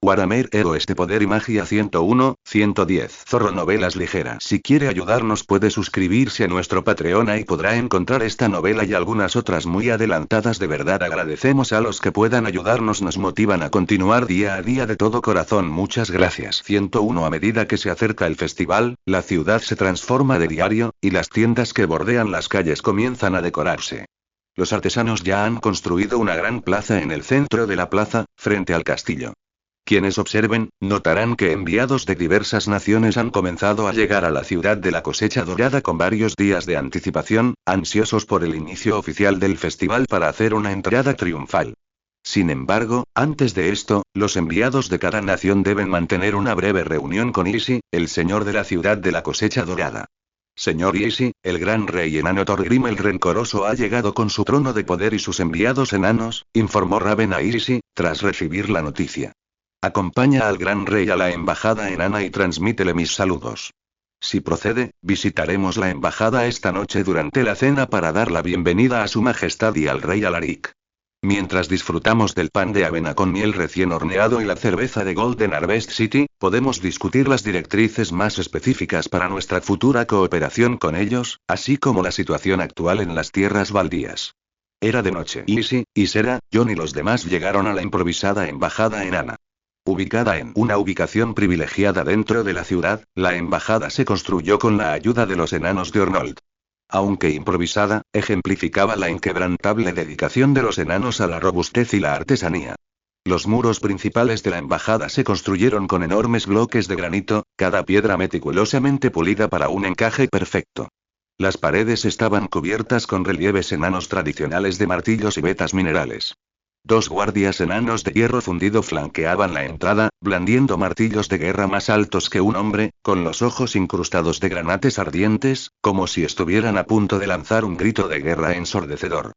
Waramer Héroes de Poder y Magia 101, 110. Zorro Novelas Ligeras. Si quiere ayudarnos puede suscribirse a nuestro Patreon y podrá encontrar esta novela y algunas otras muy adelantadas. De verdad agradecemos a los que puedan ayudarnos, nos motivan a continuar día a día de todo corazón. Muchas gracias. 101. A medida que se acerca el festival, la ciudad se transforma de diario, y las tiendas que bordean las calles comienzan a decorarse. Los artesanos ya han construido una gran plaza en el centro de la plaza, frente al castillo. Quienes observen, notarán que enviados de diversas naciones han comenzado a llegar a la ciudad de la cosecha dorada con varios días de anticipación, ansiosos por el inicio oficial del festival para hacer una entrada triunfal. Sin embargo, antes de esto, los enviados de cada nación deben mantener una breve reunión con Isi, el señor de la ciudad de la cosecha dorada. Señor Isi, el gran rey enano Thorgrim el Rencoroso ha llegado con su trono de poder y sus enviados enanos, informó Raven a Isi, tras recibir la noticia. Acompaña al gran rey a la embajada enana y transmítele mis saludos. Si procede, visitaremos la embajada esta noche durante la cena para dar la bienvenida a su majestad y al rey Alaric. Mientras disfrutamos del pan de avena con miel recién horneado y la cerveza de Golden Harvest City, podemos discutir las directrices más específicas para nuestra futura cooperación con ellos, así como la situación actual en las tierras baldías. Era de noche. Isi, Isera, John y los demás llegaron a la improvisada embajada enana. Ubicada en una ubicación privilegiada dentro de la ciudad, la embajada se construyó con la ayuda de los enanos de Ornold. Aunque improvisada, ejemplificaba la inquebrantable dedicación de los enanos a la robustez y la artesanía. Los muros principales de la embajada se construyeron con enormes bloques de granito, cada piedra meticulosamente pulida para un encaje perfecto. Las paredes estaban cubiertas con relieves enanos tradicionales de martillos y vetas minerales. 2 guardias enanos de hierro fundido flanqueaban la entrada, blandiendo martillos de guerra más altos que un hombre, con los ojos incrustados de granates ardientes, como si estuvieran a punto de lanzar un grito de guerra ensordecedor.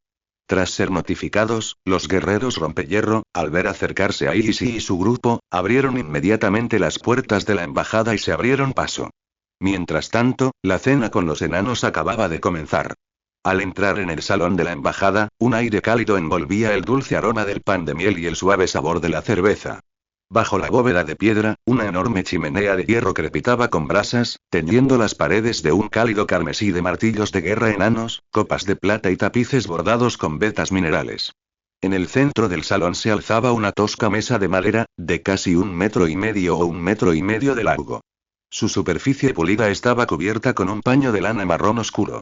Tras ser notificados, los guerreros rompehierro, al ver acercarse a Isi y su grupo, abrieron inmediatamente las puertas de la embajada y se abrieron paso. Mientras tanto, la cena con los enanos acababa de comenzar. Al entrar en el salón de la embajada, un aire cálido envolvía el dulce aroma del pan de miel y el suave sabor de la cerveza. Bajo la bóveda de piedra, una enorme chimenea de hierro crepitaba con brasas, teñiendo las paredes de un cálido carmesí de martillos de guerra enanos, copas de plata y tapices bordados con vetas minerales. En el centro del salón se alzaba una tosca mesa de madera, de casi 1,5 metros o 1,5 metros de largo. Su superficie pulida estaba cubierta con un paño de lana marrón oscuro.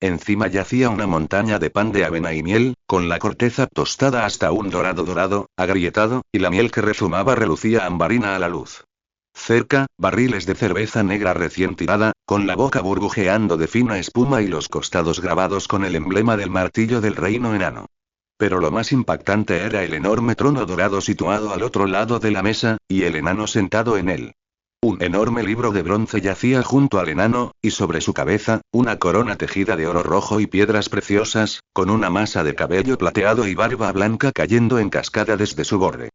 Encima yacía una montaña de pan de avena y miel, con la corteza tostada hasta un dorado agrietado, y la miel que rezumaba relucía ambarina a la luz. Cerca, barriles de cerveza negra recién tirada, con la boca burbujeando de fina espuma y los costados grabados con el emblema del martillo del reino enano. Pero lo más impactante era el enorme trono dorado situado al otro lado de la mesa, y el enano sentado en él. Un enorme libro de bronce yacía junto al enano, y sobre su cabeza, una corona tejida de oro rojo y piedras preciosas, con una masa de cabello plateado y barba blanca cayendo en cascada desde su borde.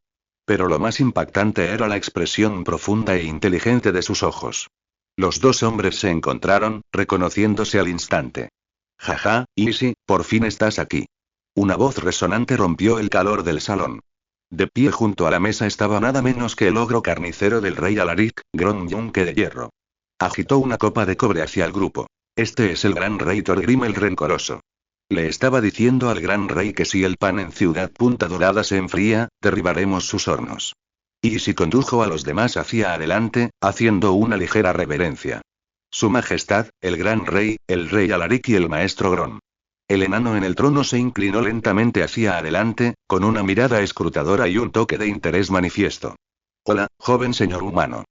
Pero lo más impactante era la expresión profunda e inteligente de sus ojos. Los 2 hombres se encontraron, reconociéndose al instante. Jaja, Isi, por fin estás aquí. Una voz resonante rompió el calor del salón. De pie junto a la mesa estaba nada menos que el ogro carnicero del rey Alaric, Gron Yunque de Hierro. Agitó una copa de cobre hacia el grupo. Este es el gran rey Thorgrim el Rencoroso. Le estaba diciendo al gran rey que si el pan en Ciudad Punta Dorada se enfría, derribaremos sus hornos. Y si condujo a los demás hacia adelante, haciendo una ligera reverencia. Su Majestad, el gran rey, el rey Alaric y el maestro Gron. El enano en el trono se inclinó lentamente hacia adelante, con una mirada escrutadora y un toque de interés manifiesto. Hola, joven señor humano.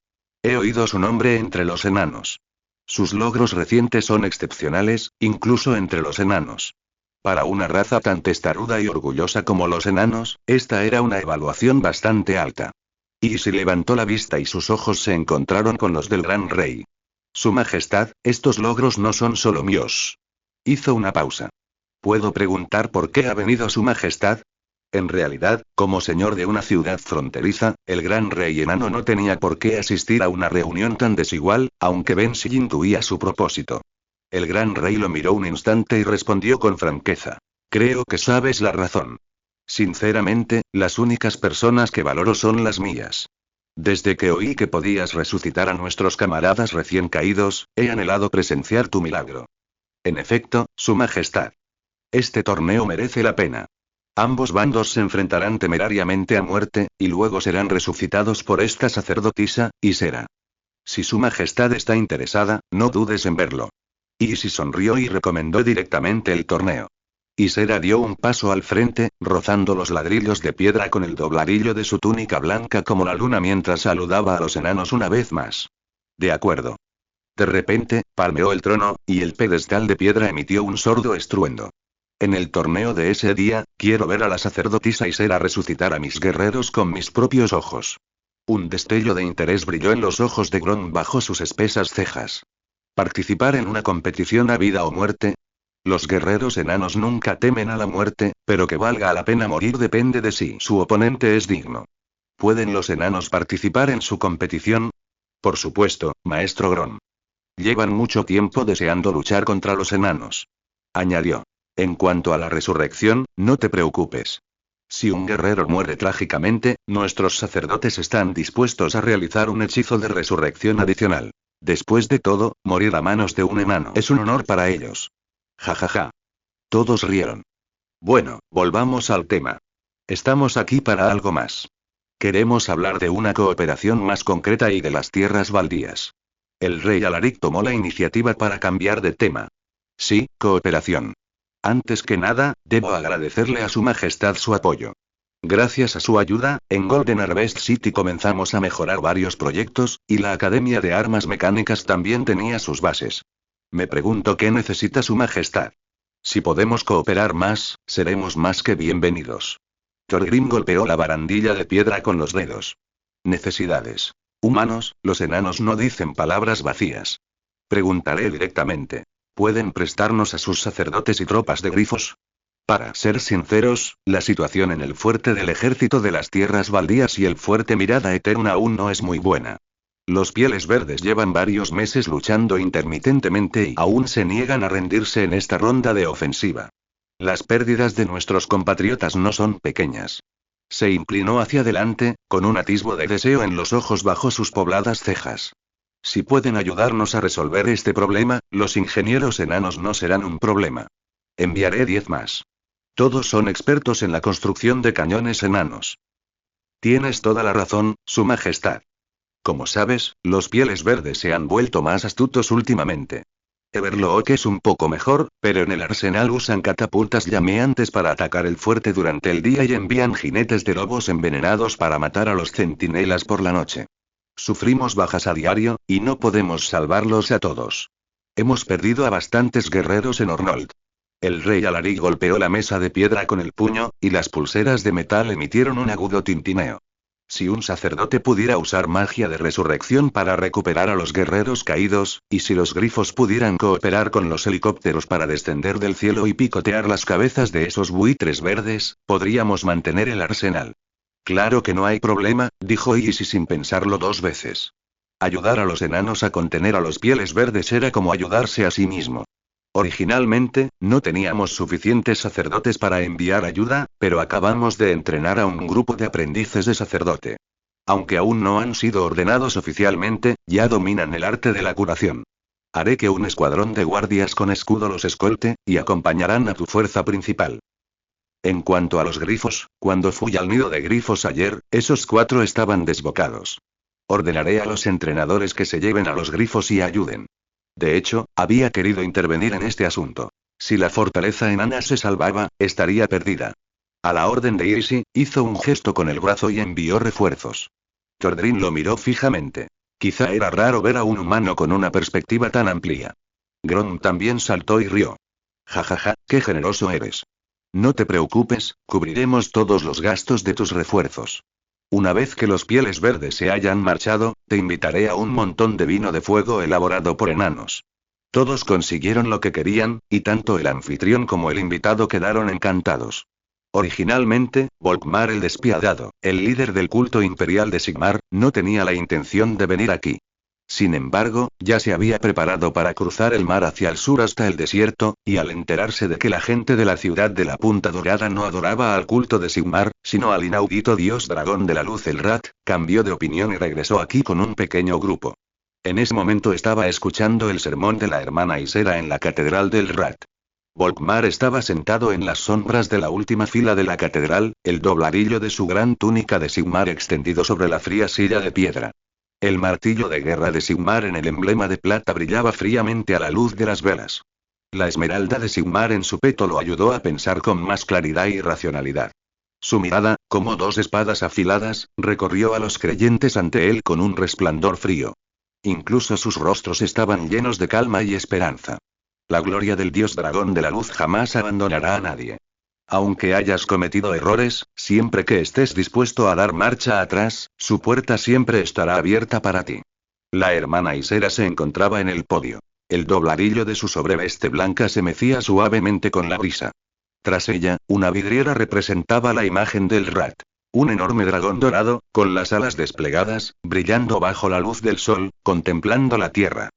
He oído su nombre entre los enanos. Sus logros recientes son excepcionales, incluso entre los enanos. Para una raza tan testaruda y orgullosa como los enanos, esta era una evaluación bastante alta. Y si levantó la vista y sus ojos se encontraron con los del gran rey. Su Majestad, estos logros no son solo míos. Hizo una pausa. ¿Puedo preguntar por qué ha venido Su Majestad? En realidad, como señor de una ciudad fronteriza, el gran rey enano no tenía por qué asistir a una reunión tan desigual, aunque Bensi intuía su propósito. El gran rey lo miró un instante y respondió con franqueza. Creo que sabes la razón. Sinceramente, las únicas personas que valoro son las mías. Desde que oí que podías resucitar a nuestros camaradas recién caídos, he anhelado presenciar tu milagro. En efecto, Su Majestad. Este torneo merece la pena. Ambos bandos se enfrentarán temerariamente a muerte, y luego serán resucitados por esta sacerdotisa, Ysera. Si Su Majestad está interesada, no dudes en verlo. Isi sonrió y recomendó directamente el torneo. Ysera dio un paso al frente, rozando los ladrillos de piedra con el dobladillo de su túnica blanca como la luna mientras saludaba a los enanos una vez más. De acuerdo. De repente, palmeó el trono, y el pedestal de piedra emitió un sordo estruendo. En el torneo de ese día, quiero ver a la sacerdotisa Ysera resucitar a mis guerreros con mis propios ojos. Un destello de interés brilló en los ojos de Grom bajo sus espesas cejas. ¿Participar en una competición a vida o muerte? Los guerreros enanos nunca temen a la muerte, pero que valga la pena morir depende de si su oponente es digno. ¿Pueden los enanos participar en su competición? Por supuesto, maestro Grom. Llevan mucho tiempo deseando luchar contra los enanos. Añadió. En cuanto a la resurrección, no te preocupes. Si un guerrero muere trágicamente, nuestros sacerdotes están dispuestos a realizar un hechizo de resurrección adicional. Después de todo, morir a manos de un enano es un honor para ellos. Jajaja. Todos rieron. Bueno, volvamos al tema. Estamos aquí para algo más. Queremos hablar de una cooperación más concreta y de las tierras baldías. El rey Alaric tomó la iniciativa para cambiar de tema. Sí, cooperación. Antes que nada, debo agradecerle a Su Majestad su apoyo. Gracias a su ayuda, en Golden Harvest City comenzamos a mejorar varios proyectos, y la Academia de Armas Mecánicas también tenía sus bases. Me pregunto qué necesita Su Majestad. Si podemos cooperar más, seremos más que bienvenidos. Thorgrim golpeó la barandilla de piedra con los dedos. Necesidades. Humanos, los enanos no dicen palabras vacías. Preguntaré directamente. ¿Pueden prestarnos a sus sacerdotes y tropas de grifos? Para ser sinceros, la situación en el fuerte del ejército de las tierras baldías y el fuerte Mirada Eterna aún no es muy buena. Los Pieles Verdes llevan varios meses luchando intermitentemente y aún se niegan a rendirse en esta ronda de ofensiva. Las pérdidas de nuestros compatriotas no son pequeñas. Se inclinó hacia adelante, con un atisbo de deseo en los ojos bajo sus pobladas cejas. Si pueden ayudarnos a resolver este problema, los ingenieros enanos no serán un problema. Enviaré 10 más. Todos son expertos en la construcción de cañones enanos. Tienes toda la razón, Su Majestad. Como sabes, los Pieles Verdes se han vuelto más astutos últimamente. Everlock es un poco mejor, pero en el arsenal usan catapultas llameantes para atacar el fuerte durante el día y envían jinetes de lobos envenenados para matar a los centinelas por la noche. Sufrimos bajas a diario, y no podemos salvarlos a todos. Hemos perdido a bastantes guerreros en Ornold. El rey Alaric golpeó la mesa de piedra con el puño, y las pulseras de metal emitieron un agudo tintineo. Si un sacerdote pudiera usar magia de resurrección para recuperar a los guerreros caídos, y si los grifos pudieran cooperar con los helicópteros para descender del cielo y picotear las cabezas de esos buitres verdes, podríamos mantener el arsenal. Claro que no hay problema, dijo Iggy sin pensarlo 2 veces. Ayudar a los enanos a contener a los Pieles Verdes era como ayudarse a sí mismo. Originalmente, no teníamos suficientes sacerdotes para enviar ayuda, pero acabamos de entrenar a un grupo de aprendices de sacerdote. Aunque aún no han sido ordenados oficialmente, ya dominan el arte de la curación. Haré que un escuadrón de guardias con escudo los escolte, y acompañarán a tu fuerza principal. En cuanto a los grifos, cuando fui al nido de grifos ayer, esos 4 estaban desbocados. Ordenaré a los entrenadores que se lleven a los grifos y ayuden. De hecho, había querido intervenir en este asunto. Si la fortaleza enana se salvaba, estaría perdida. A la orden de Isi, hizo un gesto con el brazo y envió refuerzos. Thorgrim lo miró fijamente. Quizá era raro ver a un humano con una perspectiva tan amplia. Grom también saltó y rió. Jajaja, qué generoso eres. No te preocupes, cubriremos todos los gastos de tus refuerzos. Una vez que los Pieles Verdes se hayan marchado, te invitaré a un montón de vino de fuego elaborado por enanos. Todos consiguieron lo que querían, y tanto el anfitrión como el invitado quedaron encantados. Originalmente, Volkmar el Despiadado, el líder del culto imperial de Sigmar, no tenía la intención de venir aquí. Sin embargo, ya se había preparado para cruzar el mar hacia el sur hasta el desierto, y al enterarse de que la gente de la ciudad de la Punta Dorada no adoraba al culto de Sigmar, sino al inaudito dios dragón de la luz el Rat, cambió de opinión y regresó aquí con un pequeño grupo. En ese momento estaba escuchando el sermón de la hermana Isera en la catedral del Rat. Volkmar estaba sentado en las sombras de la última fila de la catedral, el dobladillo de su gran túnica de Sigmar extendido sobre la fría silla de piedra. El martillo de guerra de Sigmar en el emblema de plata brillaba fríamente a la luz de las velas. La esmeralda de Sigmar en su peto lo ayudó a pensar con más claridad y racionalidad. Su mirada, como dos espadas afiladas, recorrió a los creyentes ante él con un resplandor frío. Incluso sus rostros estaban llenos de calma y esperanza. La gloria del dios dragón de la luz jamás abandonará a nadie. Aunque hayas cometido errores, siempre que estés dispuesto a dar marcha atrás, su puerta siempre estará abierta para ti. La hermana Isera se encontraba en el podio. El dobladillo de su sobreveste blanca se mecía suavemente con la brisa. Tras ella, una vidriera representaba la imagen del Rat. Un enorme dragón dorado, con las alas desplegadas, brillando bajo la luz del sol, contemplando la tierra.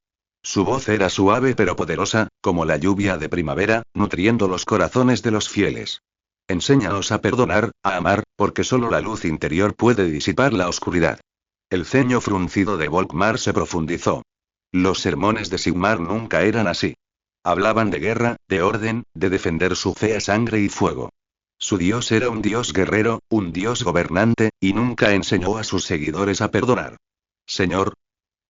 Su voz era suave pero poderosa, como la lluvia de primavera, nutriendo los corazones de los fieles. Enséñanos a perdonar, a amar, porque solo la luz interior puede disipar la oscuridad. El ceño fruncido de Volkmar se profundizó. Los sermones de Sigmar nunca eran así. Hablaban de guerra, de orden, de defender su fe a sangre y fuego. Su dios era un dios guerrero, un dios gobernante, y nunca enseñó a sus seguidores a perdonar. Señor,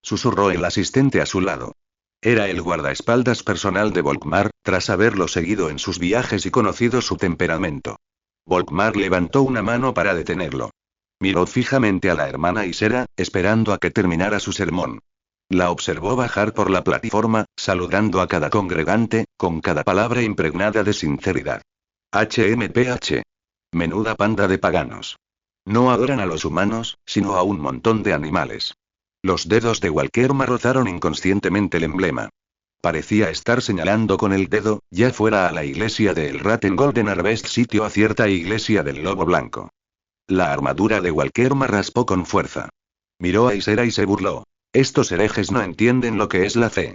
susurró el asistente a su lado. Era el guardaespaldas personal de Volkmar, tras haberlo seguido en sus viajes y conocido su temperamento. Volkmar levantó una mano para detenerlo. Miró fijamente a la hermana Isera, esperando a que terminara su sermón. La observó bajar por la plataforma, saludando a cada congregante, con cada palabra impregnada de sinceridad. HMPH. Menuda panda de paganos. No adoran a los humanos, sino a un montón de animales. Los dedos de Walkerma rozaron inconscientemente el emblema. Parecía estar señalando con el dedo, ya fuera a la iglesia de El Rat en Golden Harvest City o a cierta iglesia del Lobo Blanco. La armadura de Walkerma raspó con fuerza. Miró a Isera y se burló. Estos herejes no entienden lo que es la fe.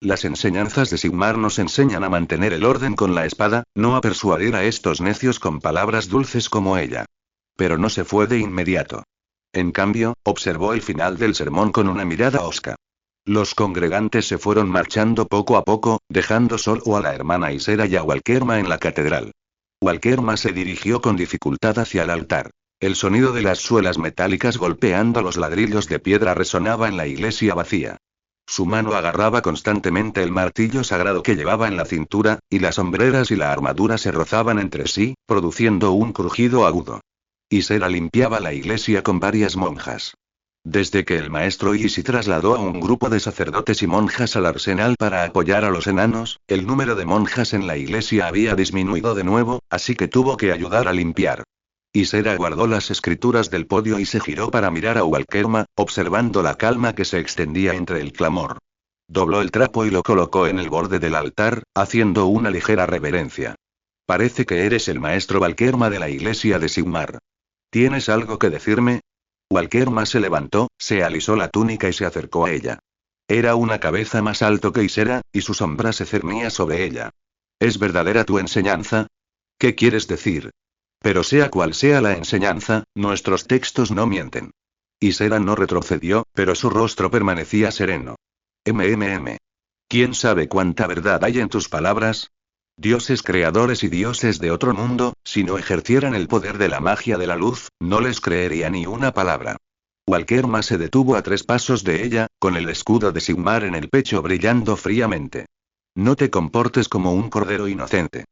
Las enseñanzas de Sigmar nos enseñan a mantener el orden con la espada, no a persuadir a estos necios con palabras dulces como ella. Pero no se fue de inmediato. En cambio, observó el final del sermón con una mirada hosca. Los congregantes se fueron marchando poco a poco, dejando solo a la hermana Isera y a Walkerma en la catedral. Walkerma se dirigió con dificultad hacia el altar. El sonido de las suelas metálicas golpeando los ladrillos de piedra resonaba en la iglesia vacía. Su mano agarraba constantemente el martillo sagrado que llevaba en la cintura, y las hombreras y la armadura se rozaban entre sí, produciendo un crujido agudo. Isera limpiaba la iglesia con varias monjas. Desde que el maestro Isi trasladó a un grupo de sacerdotes y monjas al arsenal para apoyar a los enanos, el número de monjas en la iglesia había disminuido de nuevo, así que tuvo que ayudar a limpiar. Isera guardó las escrituras del podio y se giró para mirar a Walkerma, observando la calma que se extendía entre el clamor. Dobló el trapo y lo colocó en el borde del altar, haciendo una ligera reverencia. Parece que eres el maestro Walkerma de la iglesia de Sigmar. ¿Tienes algo que decirme? Walkerma se levantó, se alisó la túnica y se acercó a ella. Era una cabeza más alto que Isera, y su sombra se cernía sobre ella. ¿Es verdadera tu enseñanza? ¿Qué quieres decir? Pero sea cual sea la enseñanza, nuestros textos no mienten. Isera no retrocedió, pero su rostro permanecía sereno. ¿Quién sabe cuánta verdad hay en tus palabras? Dioses creadores y dioses de otro mundo, si no ejercieran el poder de la magia de la luz, no les creería ni una palabra. Walkerma se detuvo a 3 pasos de ella, con el escudo de Sigmar en el pecho brillando fríamente. No te comportes como un cordero inocente.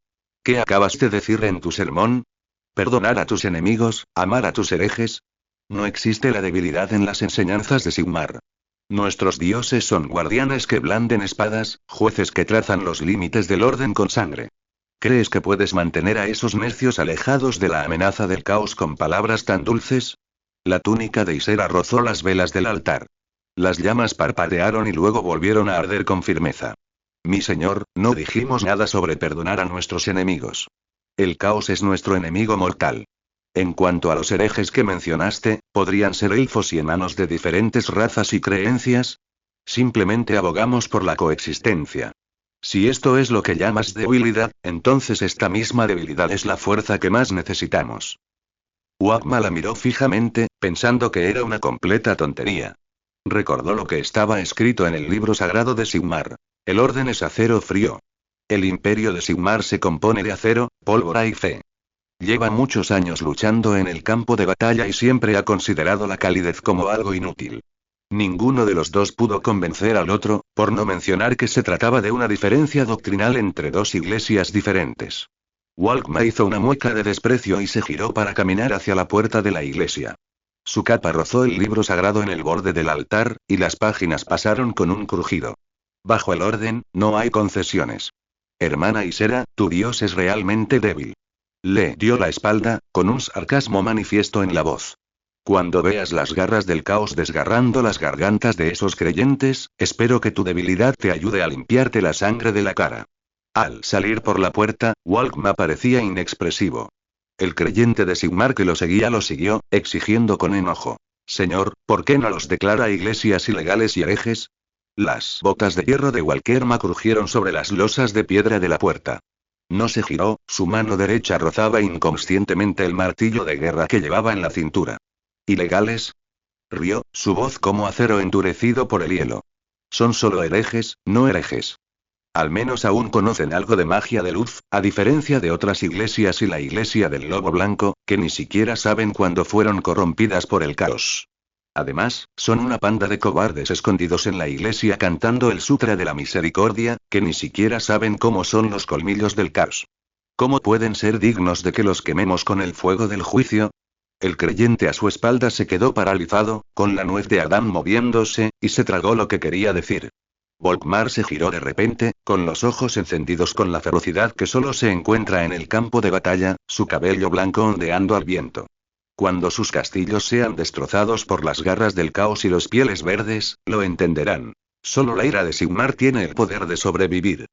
¿Qué acabas de decir en tu sermón? ¿Perdonar a tus enemigos, amar a tus herejes? No existe la debilidad en las enseñanzas de Sigmar. Nuestros dioses son guardianes que blanden espadas, jueces que trazan los límites del orden con sangre. ¿Crees que puedes mantener a esos necios alejados de la amenaza del caos con palabras tan dulces? La túnica de Isera rozó las velas del altar. Las llamas parpadearon y luego volvieron a arder con firmeza. Mi señor, no dijimos nada sobre perdonar a nuestros enemigos. El caos es nuestro enemigo mortal. En cuanto a los herejes que mencionaste, ¿Podrían ser elfos y enanos de diferentes razas y creencias? Simplemente abogamos por la coexistencia. Si esto es lo que llamas debilidad, entonces esta misma debilidad es la fuerza que más necesitamos. Wagma la miró fijamente, pensando que era una completa tontería. Recordó lo que estaba escrito en el libro sagrado de Sigmar. El orden es acero frío. El imperio de Sigmar se compone de acero, pólvora y fe. Lleva muchos años luchando en el campo de batalla y siempre ha considerado la calidez como algo inútil. Ninguno de los dos pudo convencer al otro, por no mencionar que se trataba de una diferencia doctrinal entre dos iglesias diferentes. Walkma hizo una mueca de desprecio y se giró para caminar hacia la puerta de la iglesia. Su capa rozó el libro sagrado en el borde del altar, y las páginas pasaron con un crujido. Bajo el orden, no hay concesiones. Hermana Isera, tu Dios es realmente débil. Le dio la espalda, con un sarcasmo manifiesto en la voz. Cuando veas las garras del caos desgarrando las gargantas de esos creyentes, espero que tu debilidad te ayude a limpiarte la sangre de la cara. Al salir por la puerta, Walkma parecía inexpresivo. El creyente de Sigmar que lo siguió, exigiendo con enojo. Señor, ¿por qué no los declara iglesias ilegales y herejes? Las botas de hierro de Walkerma crujieron sobre las losas de piedra de la puerta. No se giró, su mano derecha rozaba inconscientemente el martillo de guerra que llevaba en la cintura. ¿Ilegales? Rió, su voz como acero endurecido por el hielo. Son solo herejes, no herejes. Al menos aún conocen algo de magia de luz, a diferencia de otras iglesias y la iglesia del Lobo Blanco, que ni siquiera saben cuándo fueron corrompidas por el caos. Además, son una panda de cobardes escondidos en la iglesia cantando el Sutra de la Misericordia, que ni siquiera saben cómo son los colmillos del caos. ¿Cómo pueden ser dignos de que los quememos con el fuego del juicio? El creyente a su espalda se quedó paralizado, con la nuez de Adán moviéndose, y se tragó lo que quería decir. Volkmar se giró de repente, con los ojos encendidos con la ferocidad que solo se encuentra en el campo de batalla, su cabello blanco ondeando al viento. Cuando sus castillos sean destrozados por las garras del caos y los pieles verdes, lo entenderán. Solo la ira de Sigmar tiene el poder de sobrevivir.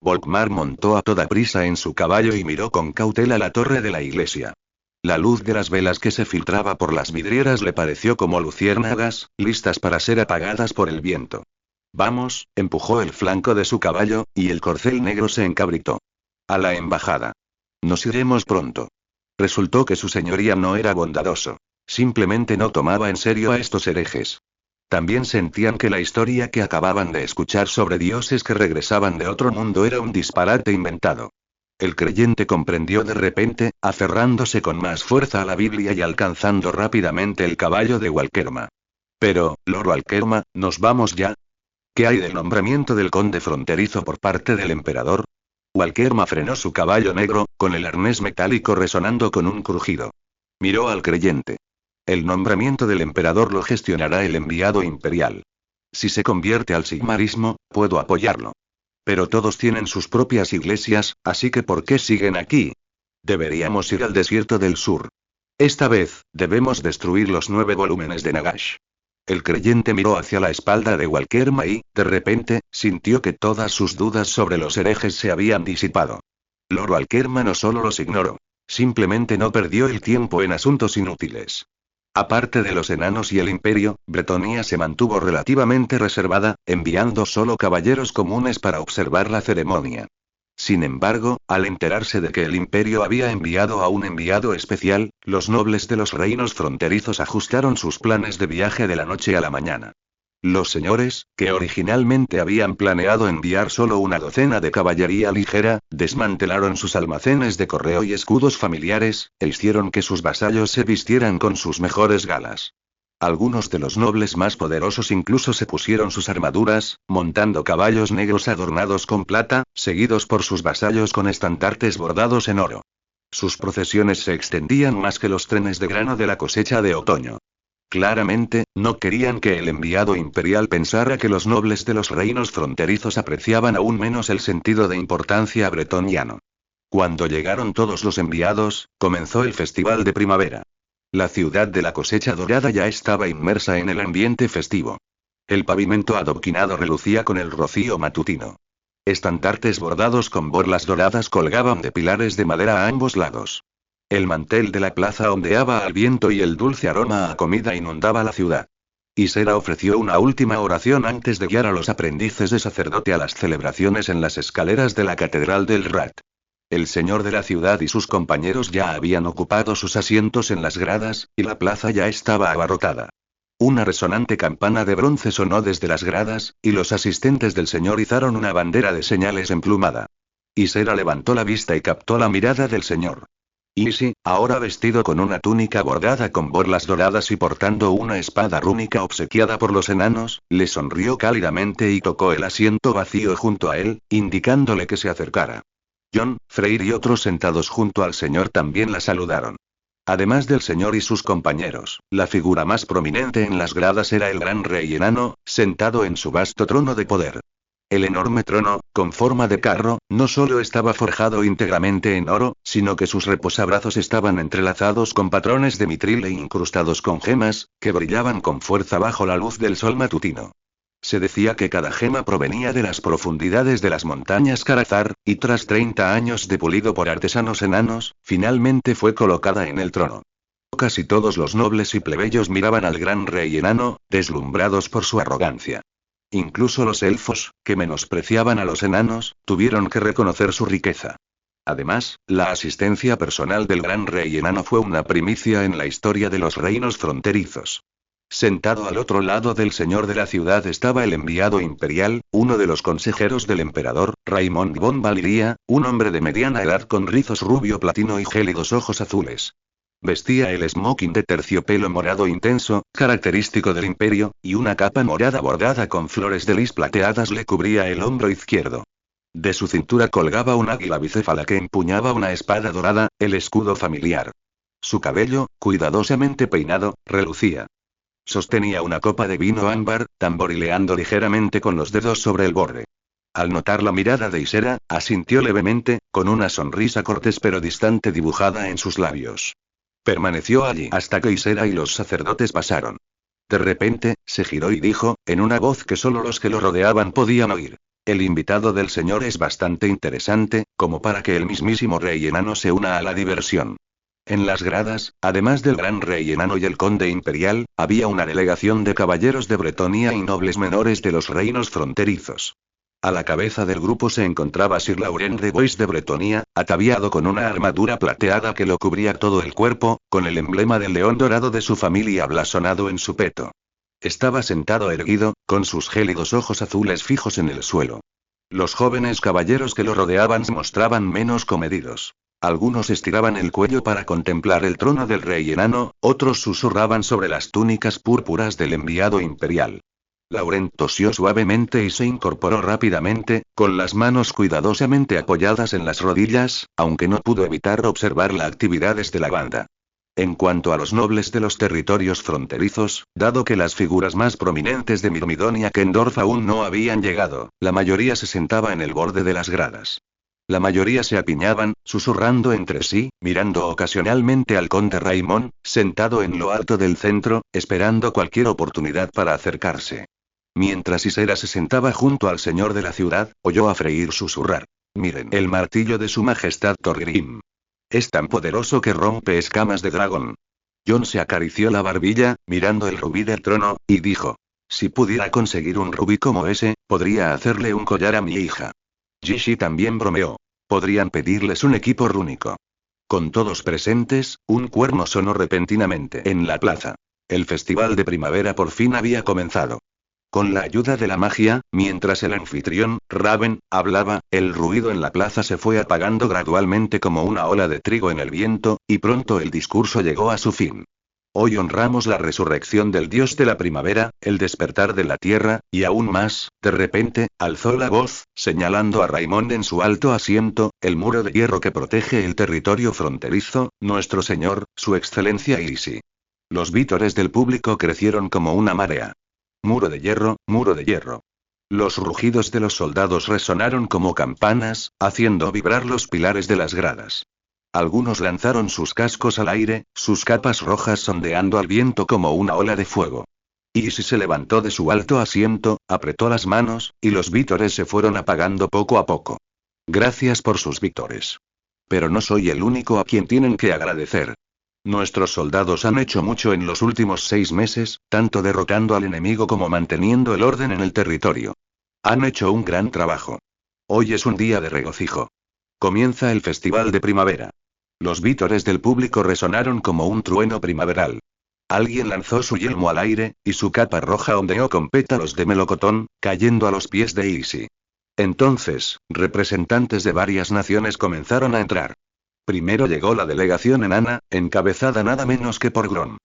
Volkmar montó a toda prisa en su caballo y miró con cautela la torre de la iglesia. La luz de las velas que se filtraba por las vidrieras le pareció como luciérnagas, listas para ser apagadas por el viento. Vamos, empujó el flanco de su caballo, y el corcel negro se encabritó. A la embajada. Nos iremos pronto. Resultó que su señoría no era bondadoso. Simplemente no tomaba en serio a estos herejes. También sentían que la historia que acababan de escuchar sobre dioses que regresaban de otro mundo era un disparate inventado. El creyente comprendió de repente, aferrándose con más fuerza a la Biblia y alcanzando rápidamente el caballo de Walkerma. Pero, Lord Walkerma, ¿nos vamos ya? ¿Qué hay del nombramiento del conde fronterizo por parte del emperador? Walkerma frenó su caballo negro, con el arnés metálico resonando con un crujido. Miró al creyente. El nombramiento del emperador lo gestionará el enviado imperial. Si se convierte al sigmarismo, puedo apoyarlo. Pero todos tienen sus propias iglesias, así que ¿por qué siguen aquí? Deberíamos ir al desierto del sur. Esta vez, debemos destruir los 9 volúmenes de Nagash. El creyente miró hacia la espalda de Walkerma y, de repente, sintió que todas sus dudas sobre los herejes se habían disipado. Lord Walkerma no solo los ignoró. Simplemente no perdió el tiempo en asuntos inútiles. Aparte de los enanos y el imperio, Bretonia se mantuvo relativamente reservada, enviando solo caballeros comunes para observar la ceremonia. Sin embargo, al enterarse de que el imperio había enviado a un enviado especial, los nobles de los reinos fronterizos ajustaron sus planes de viaje de la noche a la mañana. Los señores, que originalmente habían planeado enviar solo una docena de caballería ligera, desmantelaron sus almacenes de correo y escudos familiares, e hicieron que sus vasallos se vistieran con sus mejores galas. Algunos de los nobles más poderosos incluso se pusieron sus armaduras, montando caballos negros adornados con plata, seguidos por sus vasallos con estandartes bordados en oro. Sus procesiones se extendían más que los trenes de grano de la cosecha de otoño. Claramente, no querían que el enviado imperial pensara que los nobles de los reinos fronterizos apreciaban aún menos el sentido de importancia bretoniano. Cuando llegaron todos los enviados, comenzó el festival de primavera. La ciudad de la cosecha dorada ya estaba inmersa en el ambiente festivo. El pavimento adoquinado relucía con el rocío matutino. Estandartes bordados con borlas doradas colgaban de pilares de madera a ambos lados. El mantel de la plaza ondeaba al viento y el dulce aroma a comida inundaba la ciudad. Isera ofreció una última oración antes de guiar a los aprendices de sacerdote a las celebraciones en las escaleras de la Catedral del Rat. El señor de la ciudad y sus compañeros ya habían ocupado sus asientos en las gradas, y la plaza ya estaba abarrotada. Una resonante campana de bronce sonó desde las gradas, y los asistentes del señor izaron una bandera de señales emplumada. Isera levantó la vista y captó la mirada del señor. Isi, ahora vestido con una túnica bordada con borlas doradas y portando una espada rúnica obsequiada por los enanos, le sonrió cálidamente y tocó el asiento vacío junto a él, indicándole que se acercara. John, Freyr y otros sentados junto al señor también la saludaron. Además del señor y sus compañeros, la figura más prominente en las gradas era el gran rey enano, sentado en su vasto trono de poder. El enorme trono, con forma de carro, no solo estaba forjado íntegramente en oro, sino que sus reposabrazos estaban entrelazados con patrones de mitril e incrustados con gemas, que brillaban con fuerza bajo la luz del sol matutino. Se decía que cada gema provenía de las profundidades de las montañas Karazar, y tras 30 años de pulido por artesanos enanos, finalmente fue colocada en el trono. Casi todos los nobles y plebeyos miraban al gran rey enano, deslumbrados por su arrogancia. Incluso los elfos, que menospreciaban a los enanos, tuvieron que reconocer su riqueza. Además, la asistencia personal del gran rey enano fue una primicia en la historia de los reinos fronterizos. Sentado al otro lado del señor de la ciudad estaba el enviado imperial, uno de los consejeros del emperador, Raymond von Valiria, un hombre de mediana edad con rizos rubio platino y gélidos ojos azules. Vestía el smoking de terciopelo morado intenso, característico del imperio, y una capa morada bordada con flores de lis plateadas le cubría el hombro izquierdo. De su cintura colgaba un águila bicéfala que empuñaba una espada dorada, el escudo familiar. Su cabello, cuidadosamente peinado, relucía. Sostenía una copa de vino ámbar, tamborileando ligeramente con los dedos sobre el borde. Al notar la mirada de Isera, asintió levemente, con una sonrisa cortés pero distante dibujada en sus labios. Permaneció allí hasta que Isera y los sacerdotes pasaron. De repente, se giró y dijo, en una voz que solo los que lo rodeaban podían oír: el invitado del señor es bastante interesante, como para que el mismísimo rey enano se una a la diversión. En las gradas, además del gran rey enano y el conde imperial, había una delegación de caballeros de Bretonia y nobles menores de los reinos fronterizos. A la cabeza del grupo se encontraba Sir Laurent de Bois de Bretonia, ataviado con una armadura plateada que lo cubría todo el cuerpo, con el emblema del león dorado de su familia blasonado en su peto. Estaba sentado erguido, con sus gélidos ojos azules fijos en el suelo. Los jóvenes caballeros que lo rodeaban se mostraban menos comedidos. Algunos estiraban el cuello para contemplar el trono del rey enano, otros susurraban sobre las túnicas púrpuras del enviado imperial. Laurent tosió suavemente y se incorporó rápidamente, con las manos cuidadosamente apoyadas en las rodillas, aunque no pudo evitar observar la actividad de la banda. En cuanto a los nobles de los territorios fronterizos, dado que las figuras más prominentes de Myrmidon y Akendorf aún no habían llegado, la mayoría se sentaba en el borde de las gradas. La mayoría se apiñaban, susurrando entre sí, mirando ocasionalmente al conde Raymond, sentado en lo alto del centro, esperando cualquier oportunidad para acercarse. Mientras Isera se sentaba junto al señor de la ciudad, oyó a Freyr susurrar: miren el martillo de su majestad Thorgrim. Es tan poderoso que rompe escamas de dragón. John se acarició la barbilla, mirando el rubí del trono, y dijo: si pudiera conseguir un rubí como ese, podría hacerle un collar a mi hija. Jishi también bromeó: podrían pedirles un equipo rúnico. Con todos presentes, un cuerno sonó repentinamente en la plaza. El festival de primavera por fin había comenzado. Con la ayuda de la magia, mientras el anfitrión, Raven, hablaba, el ruido en la plaza se fue apagando gradualmente como una ola de trigo en el viento, y pronto el discurso llegó a su fin. Hoy honramos la resurrección del dios de la primavera, el despertar de la tierra, y aún más, de repente, alzó la voz, señalando a Raymond en su alto asiento, el muro de hierro que protege el territorio fronterizo, nuestro señor, su excelencia Isi. Los vítores del público crecieron como una marea. Muro de hierro, muro de hierro. Los rugidos de los soldados resonaron como campanas, haciendo vibrar los pilares de las gradas. Algunos lanzaron sus cascos al aire, sus capas rojas ondeando al viento como una ola de fuego. Isi se levantó de su alto asiento, apretó las manos, y los vítores se fueron apagando poco a poco. Gracias por sus vítores. Pero no soy el único a quien tienen que agradecer. Nuestros soldados han hecho mucho en los últimos 6 meses, tanto derrotando al enemigo como manteniendo el orden en el territorio. Han hecho un gran trabajo. Hoy es un día de regocijo. Comienza el festival de primavera. Los vítores del público resonaron como un trueno primaveral. Alguien lanzó su yelmo al aire, y su capa roja ondeó con pétalos de melocotón, cayendo a los pies de Easy. Entonces, representantes de varias naciones comenzaron a entrar. Primero llegó la delegación enana, encabezada nada menos que por Grom.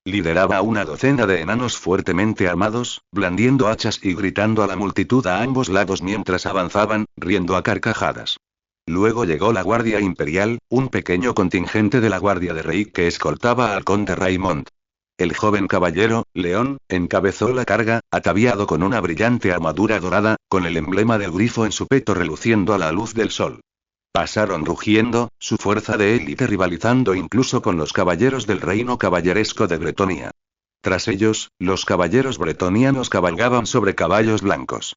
Lideraba a una docena de enanos fuertemente armados, blandiendo hachas y gritando a la multitud a ambos lados mientras avanzaban, riendo a carcajadas. Luego llegó la Guardia Imperial, un pequeño contingente de la Guardia de Rey que escoltaba al conde Raymond. El joven caballero, León, encabezó la carga, ataviado con una brillante armadura dorada, con el emblema del grifo en su peto reluciendo a la luz del sol. Pasaron rugiendo, su fuerza de élite rivalizando incluso con los caballeros del reino caballeresco de Bretonia. Tras ellos, los caballeros bretonianos cabalgaban sobre caballos blancos.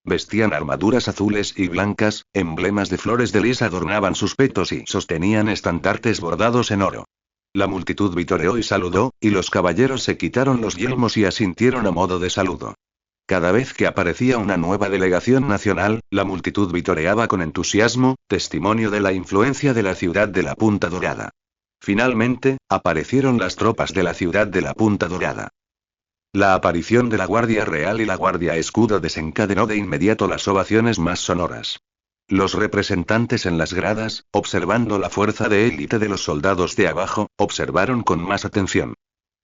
Vestían armaduras azules y blancas, emblemas de flores de lis adornaban sus petos y sostenían estandartes bordados en oro. La multitud vitoreó y saludó, y los caballeros se quitaron los yelmos y asintieron a modo de saludo. Cada vez que aparecía una nueva delegación nacional, la multitud vitoreaba con entusiasmo, testimonio de la influencia de la ciudad de la Punta Dorada. Finalmente, aparecieron las tropas de la ciudad de la Punta Dorada. La aparición de la Guardia Real y la Guardia Escudo desencadenó de inmediato las ovaciones más sonoras. Los representantes en las gradas, observando la fuerza de élite de los soldados de abajo, observaron con más atención.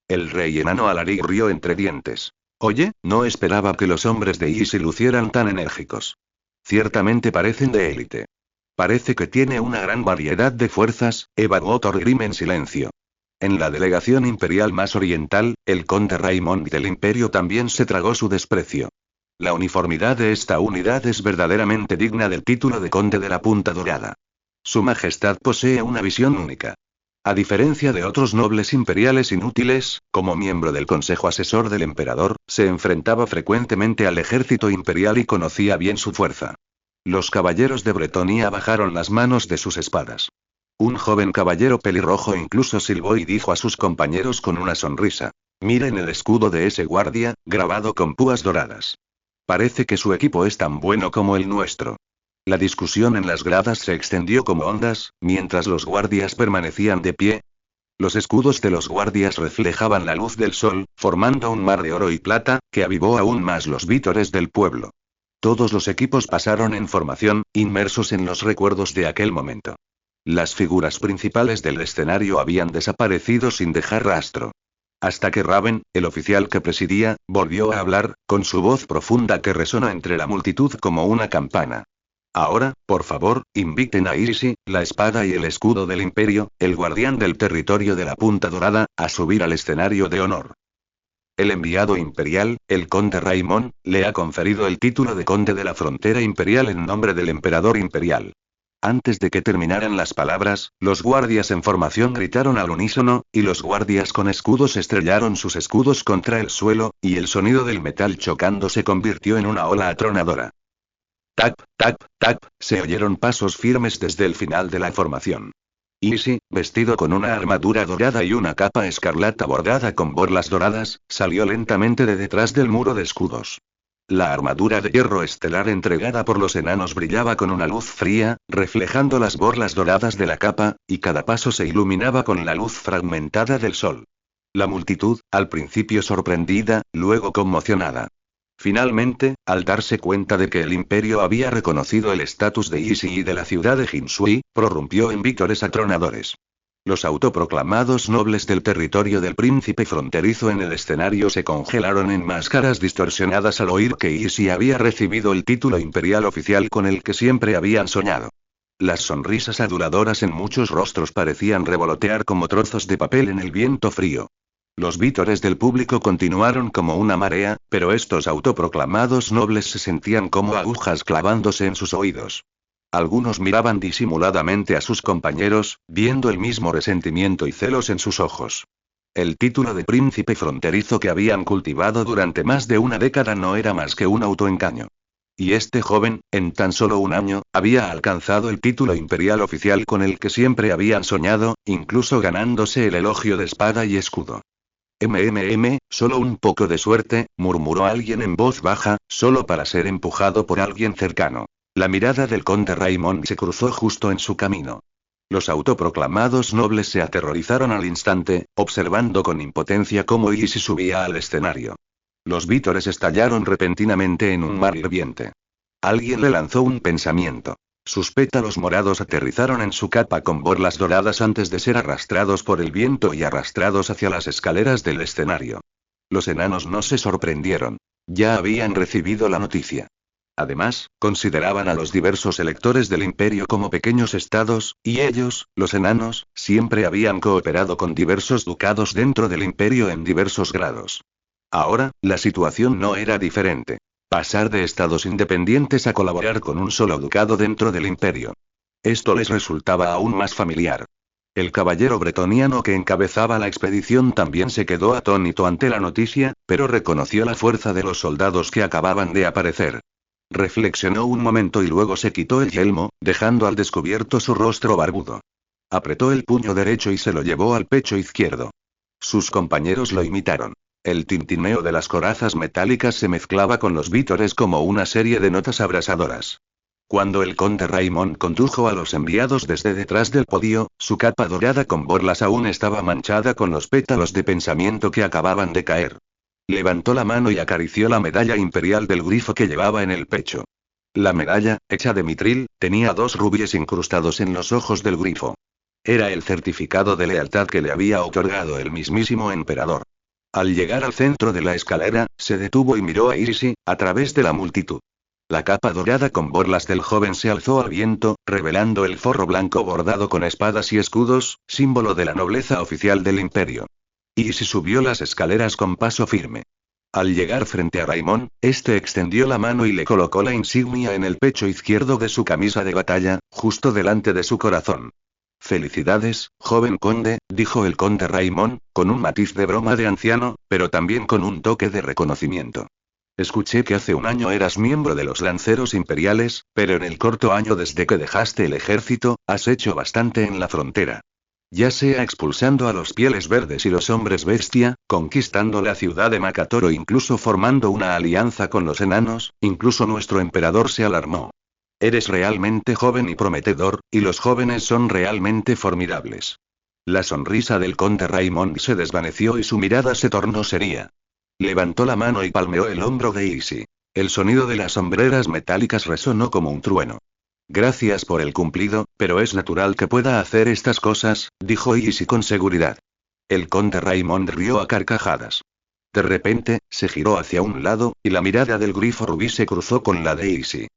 El rey enano Alaric rió entre dientes. Oye, no esperaba que los hombres de Easy lucieran tan enérgicos. Ciertamente parecen de élite. Parece que tiene una gran variedad de fuerzas, evaluó Thorgrim en silencio. En la delegación imperial más oriental, el conde Raymond del Imperio también se tragó su desprecio. La uniformidad de esta unidad es verdaderamente digna del título de conde de la Punta Dorada. Su Majestad posee una visión única. A diferencia de otros nobles imperiales inútiles, como miembro del Consejo Asesor del Emperador, se enfrentaba frecuentemente al ejército imperial y conocía bien su fuerza. Los caballeros de Bretonia bajaron las manos de sus espadas. Un joven caballero pelirrojo incluso silbó y dijo a sus compañeros con una sonrisa: «Miren el escudo de ese guardia, grabado con púas doradas. Parece que su equipo es tan bueno como el nuestro». La discusión en las gradas se extendió como ondas, mientras los guardias permanecían de pie. Los escudos de los guardias reflejaban la luz del sol, formando un mar de oro y plata, que avivó aún más los vítores del pueblo. Todos los equipos pasaron en formación, inmersos en los recuerdos de aquel momento. Las figuras principales del escenario habían desaparecido sin dejar rastro. Hasta que Raven, el oficial que presidía, volvió a hablar, con su voz profunda que resonó entre la multitud como una campana. Ahora, por favor, inviten a Easy, la espada y el escudo del Imperio, el guardián del territorio de la Punta Dorada, a subir al escenario de honor. El enviado imperial, el conde Raymond, le ha conferido el título de conde de la frontera imperial en nombre del emperador imperial. Antes de que terminaran las palabras, los guardias en formación gritaron al unísono, y los guardias con escudos estrellaron sus escudos contra el suelo, y el sonido del metal chocando se convirtió en una ola atronadora. Tap, tap, tap, se oyeron pasos firmes desde el final de la formación. Easy, vestido con una armadura dorada y una capa escarlata bordada con borlas doradas, salió lentamente de detrás del muro de escudos. La armadura de hierro estelar entregada por los enanos brillaba con una luz fría, reflejando las borlas doradas de la capa, y cada paso se iluminaba con la luz fragmentada del sol. La multitud, al principio sorprendida, luego conmocionada. Finalmente, al darse cuenta de que el imperio había reconocido el estatus de Easy y de la ciudad de Jinsui, prorrumpió en vítores atronadores. Los autoproclamados nobles del territorio del príncipe fronterizo en el escenario se congelaron en máscaras distorsionadas al oír que Easy había recibido el título imperial oficial con el que siempre habían soñado. Las sonrisas aduladoras en muchos rostros parecían revolotear como trozos de papel en el viento frío. Los vítores del público continuaron como una marea, pero estos autoproclamados nobles se sentían como agujas clavándose en sus oídos. Algunos miraban disimuladamente a sus compañeros, viendo el mismo resentimiento y celos en sus ojos. El título de príncipe fronterizo que habían cultivado durante más de una década no era más que un autoengaño. Y este joven, en tan solo un año, había alcanzado el título imperial oficial con el que siempre habían soñado, incluso ganándose el elogio de espada y escudo. Solo un poco de suerte, murmuró alguien en voz baja, solo para ser empujado por alguien cercano. La mirada del conde Raymond se cruzó justo en su camino. Los autoproclamados nobles se aterrorizaron al instante, observando con impotencia cómo Easy subía al escenario. Los vítores estallaron repentinamente en un mar hirviente. Alguien le lanzó un pensamiento. Sus pétalos morados aterrizaron en su capa con borlas doradas antes de ser arrastrados por el viento y arrastrados hacia las escaleras del escenario. Los enanos no se sorprendieron. Ya habían recibido la noticia. Además, consideraban a los diversos electores del imperio como pequeños estados, y ellos, los enanos, siempre habían cooperado con diversos ducados dentro del imperio en diversos grados. Ahora, la situación no era diferente. Pasar de estados independientes a colaborar con un solo ducado dentro del imperio. Esto les resultaba aún más familiar. El caballero bretoniano que encabezaba la expedición también se quedó atónito ante la noticia, pero reconoció la fuerza de los soldados que acababan de aparecer. Reflexionó un momento y luego se quitó el yelmo, dejando al descubierto su rostro barbudo. Apretó el puño derecho y se lo llevó al pecho izquierdo. Sus compañeros lo imitaron. El tintineo de las corazas metálicas se mezclaba con los vítores como una serie de notas abrasadoras. Cuando el conde Raymond condujo a los enviados desde detrás del podio, su capa dorada con borlas aún estaba manchada con los pétalos de pensamiento que acababan de caer. Levantó la mano y acarició la medalla imperial del grifo que llevaba en el pecho. La medalla, hecha de mitril, tenía 2 rubíes incrustados en los ojos del grifo. Era el certificado de lealtad que le había otorgado el mismísimo emperador. Al llegar al centro de la escalera, se detuvo y miró a Easy, a través de la multitud. La capa dorada con borlas del joven se alzó al viento, revelando el forro blanco bordado con espadas y escudos, símbolo de la nobleza oficial del imperio. Easy subió las escaleras con paso firme. Al llegar frente a Raymond, este extendió la mano y le colocó la insignia en el pecho izquierdo de su camisa de batalla, justo delante de su corazón. Felicidades, joven conde, dijo el conde Raymond, con un matiz de broma de anciano, pero también con un toque de reconocimiento. Escuché que hace un año eras miembro de los lanceros imperiales, pero en el corto año desde que dejaste el ejército, has hecho bastante en la frontera. Ya sea expulsando a los pieles verdes y los hombres bestia, conquistando la ciudad de Makator o incluso formando una alianza con los enanos, incluso nuestro emperador se alarmó. Eres realmente joven y prometedor, y los jóvenes son realmente formidables. La sonrisa del conde Raymond se desvaneció y su mirada se tornó seria. Levantó la mano y palmeó el hombro de Easy. El sonido de las sombreras metálicas resonó como un trueno. Gracias por el cumplido, pero es natural que pueda hacer estas cosas, dijo Easy con seguridad. El conde Raymond rió a carcajadas. De repente, se giró hacia un lado, y la mirada del grifo rubí se cruzó con la de Easy.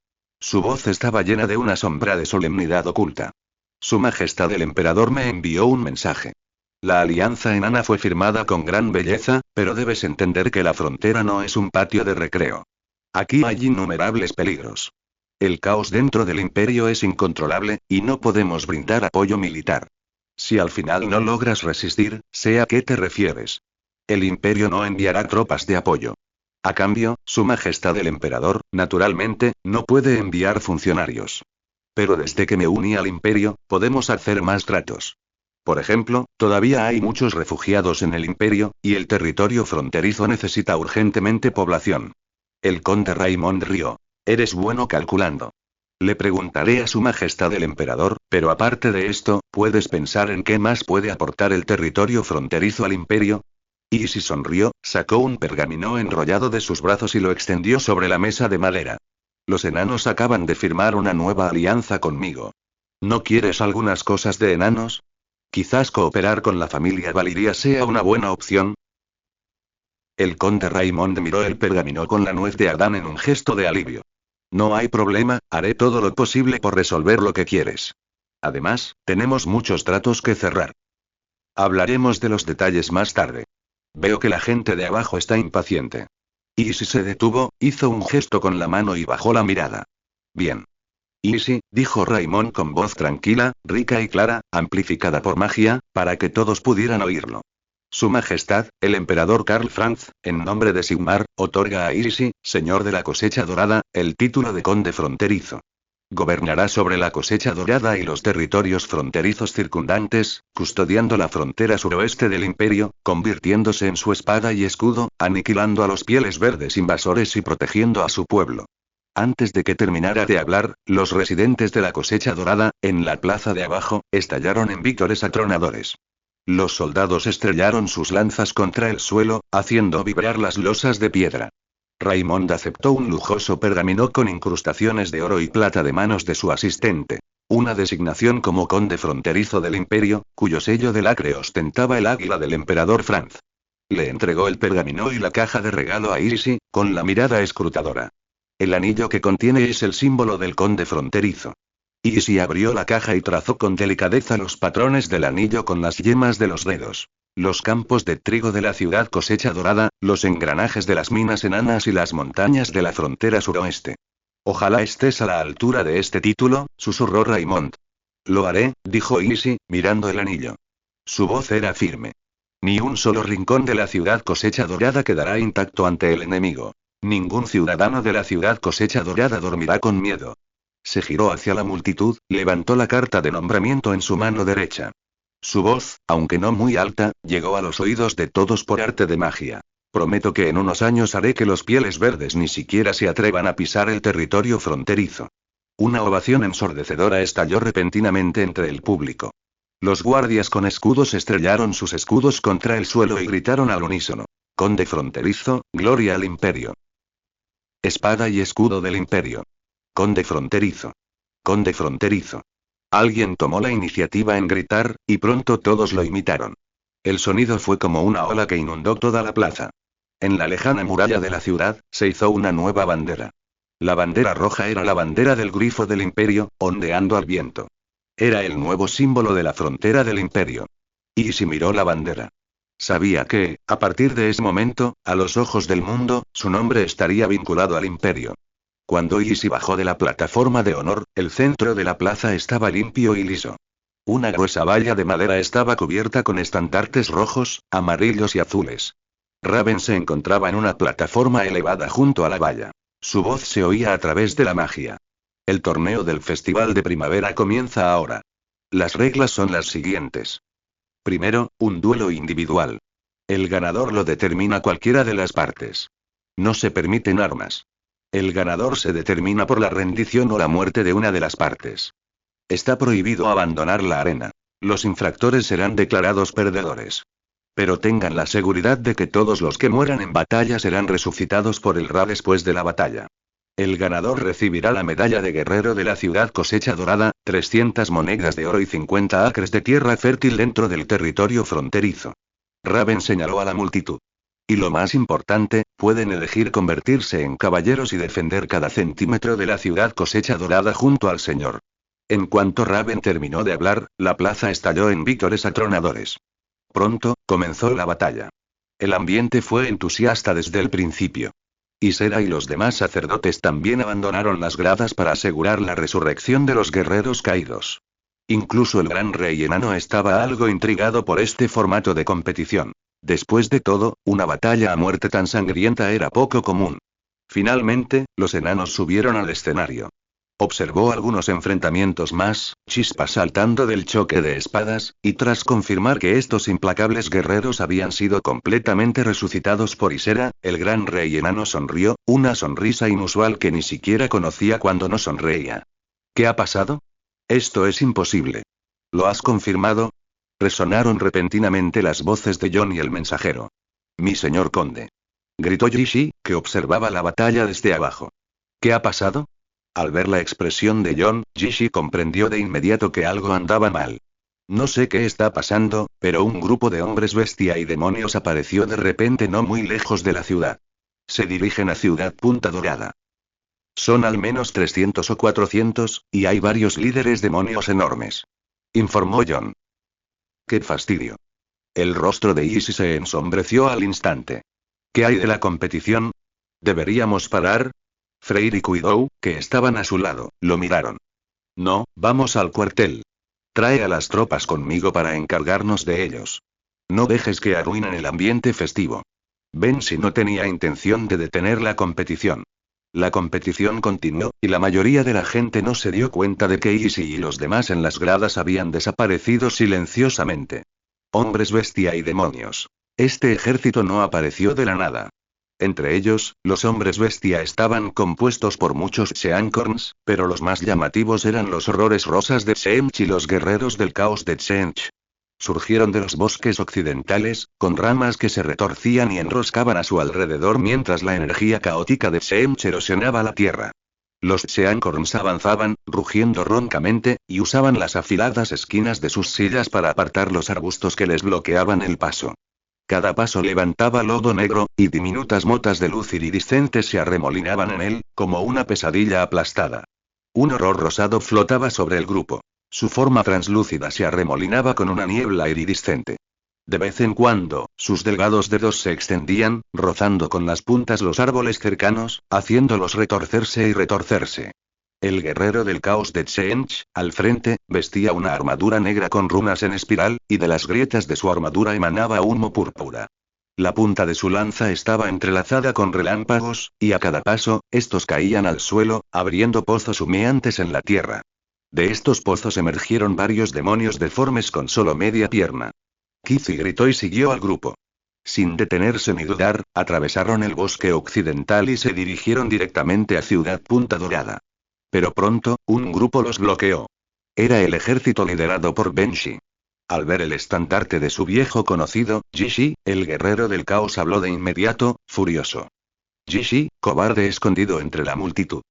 Su voz estaba llena de una sombra de solemnidad oculta. Su Majestad el Emperador me envió un mensaje. La alianza enana fue firmada con gran belleza, pero debes entender que la frontera no es un patio de recreo. Aquí hay innumerables peligros. El caos dentro del imperio es incontrolable, y no podemos brindar apoyo militar. Si al final no logras resistir, sé a qué te refieres. El imperio no enviará tropas de apoyo. A cambio, Su Majestad el Emperador, naturalmente, no puede enviar funcionarios. Pero desde que me uní al imperio, podemos hacer más tratos. Por ejemplo, todavía hay muchos refugiados en el imperio, y el territorio fronterizo necesita urgentemente población. El conde Raymond rió. Eres bueno calculando. Le preguntaré a Su Majestad el Emperador, pero aparte de esto, ¿puedes pensar en qué más puede aportar el territorio fronterizo al imperio? Easy sonrió, sacó un pergamino enrollado de sus brazos y lo extendió sobre la mesa de madera. Los enanos acaban de firmar una nueva alianza conmigo. ¿No quieres algunas cosas de enanos? Quizás cooperar con la familia Valiria sea una buena opción. El conde Raymond miró el pergamino con la nuez de Adán en un gesto de alivio. No hay problema, haré todo lo posible por resolver lo que quieres. Además, tenemos muchos tratos que cerrar. Hablaremos de los detalles más tarde. Veo que la gente de abajo está impaciente. Easy se detuvo, hizo un gesto con la mano y bajó la mirada. Bien. Easy, dijo Raymond con voz tranquila, rica y clara, amplificada por magia, para que todos pudieran oírlo. Su Majestad, el emperador Karl Franz, en nombre de Sigmar, otorga a Irishi, señor de la cosecha dorada, el título de conde fronterizo. Gobernará sobre la cosecha dorada y los territorios fronterizos circundantes, custodiando la frontera suroeste del imperio, convirtiéndose en su espada y escudo, aniquilando a los pieles verdes invasores y protegiendo a su pueblo. Antes de que terminara de hablar, los residentes de la cosecha dorada, en la plaza de abajo, estallaron en vítores atronadores. Los soldados estrellaron sus lanzas contra el suelo, haciendo vibrar las losas de piedra. Raymond aceptó un lujoso pergamino con incrustaciones de oro y plata de manos de su asistente. Una designación como conde fronterizo del imperio, cuyo sello de lacre ostentaba el águila del emperador Franz. Le entregó el pergamino y la caja de regalo a Irishi, con la mirada escrutadora. El anillo que contiene es el símbolo del conde fronterizo. Irishi abrió la caja y trazó con delicadeza los patrones del anillo con las yemas de los dedos. Los campos de trigo de la ciudad cosecha dorada, los engranajes de las minas enanas y las montañas de la frontera suroeste. Ojalá estés a la altura de este título, susurró Raymond. Lo haré, dijo Irishi, mirando el anillo. Su voz era firme. Ni un solo rincón de la ciudad cosecha dorada quedará intacto ante el enemigo. Ningún ciudadano de la ciudad cosecha dorada dormirá con miedo. Se giró hacia la multitud, levantó la carta de nombramiento en su mano derecha. Su voz, aunque no muy alta, llegó a los oídos de todos por arte de magia. Prometo que en unos años haré que los pieles verdes ni siquiera se atrevan a pisar el territorio fronterizo. Una ovación ensordecedora estalló repentinamente entre el público. Los guardias con escudos estrellaron sus escudos contra el suelo y gritaron al unísono. Conde fronterizo, gloria al imperio. Espada y escudo del imperio. Conde fronterizo. Conde fronterizo. Alguien tomó la iniciativa en gritar, y pronto todos lo imitaron. El sonido fue como una ola que inundó toda la plaza. En la lejana muralla de la ciudad, se izó una nueva bandera. La bandera roja era la bandera del grifo del imperio, ondeando al viento. Era el nuevo símbolo de la frontera del imperio. Irishi miró la bandera. Sabía que, a partir de ese momento, a los ojos del mundo, su nombre estaría vinculado al imperio. Cuando Irishi bajó de la plataforma de honor, el centro de la plaza estaba limpio y liso. Una gruesa valla de madera estaba cubierta con estandartes rojos, amarillos y azules. Raven se encontraba en una plataforma elevada junto a la valla. Su voz se oía a través de la magia. El torneo del Festival de Primavera comienza ahora. Las reglas son las siguientes. Primero, un duelo individual. El ganador lo determina cualquiera de las partes. No se permiten armas. El ganador se determina por la rendición o la muerte de una de las partes. Está prohibido abandonar la arena. Los infractores serán declarados perdedores. Pero tengan la seguridad de que todos los que mueran en batalla serán resucitados por el Ra después de la batalla. El ganador recibirá la medalla de guerrero de la ciudad cosecha dorada, 300 monedas de oro y 50 acres de tierra fértil dentro del territorio fronterizo. Raven señaló a la multitud. Y lo más importante, pueden elegir convertirse en caballeros y defender cada centímetro de la ciudad cosecha dorada junto al señor. En cuanto Raven terminó de hablar, la plaza estalló en vítores atronadores. Pronto, comenzó la batalla. El ambiente fue entusiasta desde el principio. Ysera y los demás sacerdotes también abandonaron las gradas para asegurar la resurrección de los guerreros caídos. Incluso el gran rey enano estaba algo intrigado por este formato de competición. Después de todo, una batalla a muerte tan sangrienta era poco común. Finalmente, los enanos subieron al escenario. Observó algunos enfrentamientos más, chispas saltando del choque de espadas, y tras confirmar que estos implacables guerreros habían sido completamente resucitados por Ysera, el gran rey enano sonrió, una sonrisa inusual que ni siquiera conocía cuando no sonreía. ¿Qué ha pasado? Esto es imposible. ¿Lo has confirmado? Resonaron repentinamente las voces de John y el mensajero. Mi señor conde. Gritó Yishi, que observaba la batalla desde abajo. ¿Qué ha pasado? Al ver la expresión de John, Yishi comprendió de inmediato que algo andaba mal. No sé qué está pasando, pero un grupo de hombres bestia y demonios apareció de repente no muy lejos de la ciudad. Se dirigen a Ciudad Punta Dorada. Son al menos 300 o 400, y hay varios líderes demonios enormes. Informó John. ¡Qué fastidio! El rostro de Yishi se ensombreció al instante. ¿Qué hay de la competición? ¿Deberíamos parar? Freyr y Kuidou, que estaban a su lado, lo miraron. No, vamos al cuartel. Trae a las tropas conmigo para encargarnos de ellos. No dejes que arruinen el ambiente festivo. Benji no tenía intención de detener la competición. La competición continuó, y la mayoría de la gente no se dio cuenta de que Easy y los demás en las gradas habían desaparecido silenciosamente. Hombres bestia y demonios. Este ejército no apareció de la nada. Entre ellos, los hombres bestia estaban compuestos por muchos Seancorns, pero los más llamativos eran los horrores rosas de Tsench y los guerreros del caos de Tsench. Surgieron de los bosques occidentales, con ramas que se retorcían y enroscaban a su alrededor mientras la energía caótica de Tsench erosionaba la tierra. Los Seancorns avanzaban, rugiendo roncamente, y usaban las afiladas esquinas de sus sillas para apartar los arbustos que les bloqueaban el paso. Cada paso levantaba lodo negro, y diminutas motas de luz iridiscente se arremolinaban en él, como una pesadilla aplastada. Un horror rosado flotaba sobre el grupo. Su forma translúcida se arremolinaba con una niebla iridiscente. De vez en cuando, sus delgados dedos se extendían, rozando con las puntas los árboles cercanos, haciéndolos retorcerse y retorcerse. El guerrero del caos de Tsench, al frente, vestía una armadura negra con runas en espiral, y de las grietas de su armadura emanaba humo púrpura. La punta de su lanza estaba entrelazada con relámpagos, y a cada paso, estos caían al suelo, abriendo pozos humeantes en la tierra. De estos pozos emergieron varios demonios deformes con solo media pierna. Kizi gritó y siguió al grupo. Sin detenerse ni dudar, atravesaron el bosque occidental y se dirigieron directamente a Ciudad Punta Dorada. Pero pronto, un grupo los bloqueó. Era el ejército liderado por Benji. Al ver el estandarte de su viejo conocido, Jishi, el guerrero del caos habló de inmediato, furioso. Jishi, cobarde escondido entre la multitud.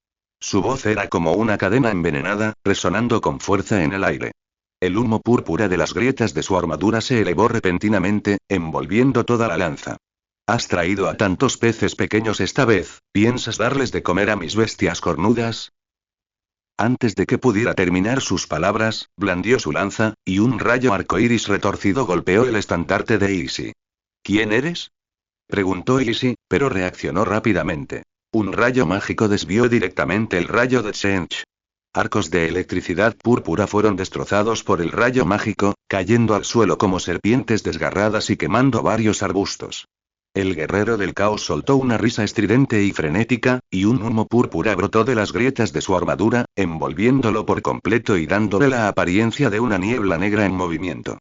Su voz era como una cadena envenenada, resonando con fuerza en el aire. El humo púrpura de las grietas de su armadura se elevó repentinamente, envolviendo toda la lanza. ¿Has traído a tantos peces pequeños esta vez? ¿Piensas darles de comer a mis bestias cornudas? Antes de que pudiera terminar sus palabras, blandió su lanza, y un rayo arcoíris retorcido golpeó el estandarte de Easy. ¿Quién eres? Preguntó Easy, pero reaccionó rápidamente. Un rayo mágico desvió directamente el rayo de Tsench. Arcos de electricidad púrpura fueron destrozados por el rayo mágico, cayendo al suelo como serpientes desgarradas y quemando varios arbustos. El guerrero del caos soltó una risa estridente y frenética, y un humo púrpura brotó de las grietas de su armadura, envolviéndolo por completo y dándole la apariencia de una niebla negra en movimiento.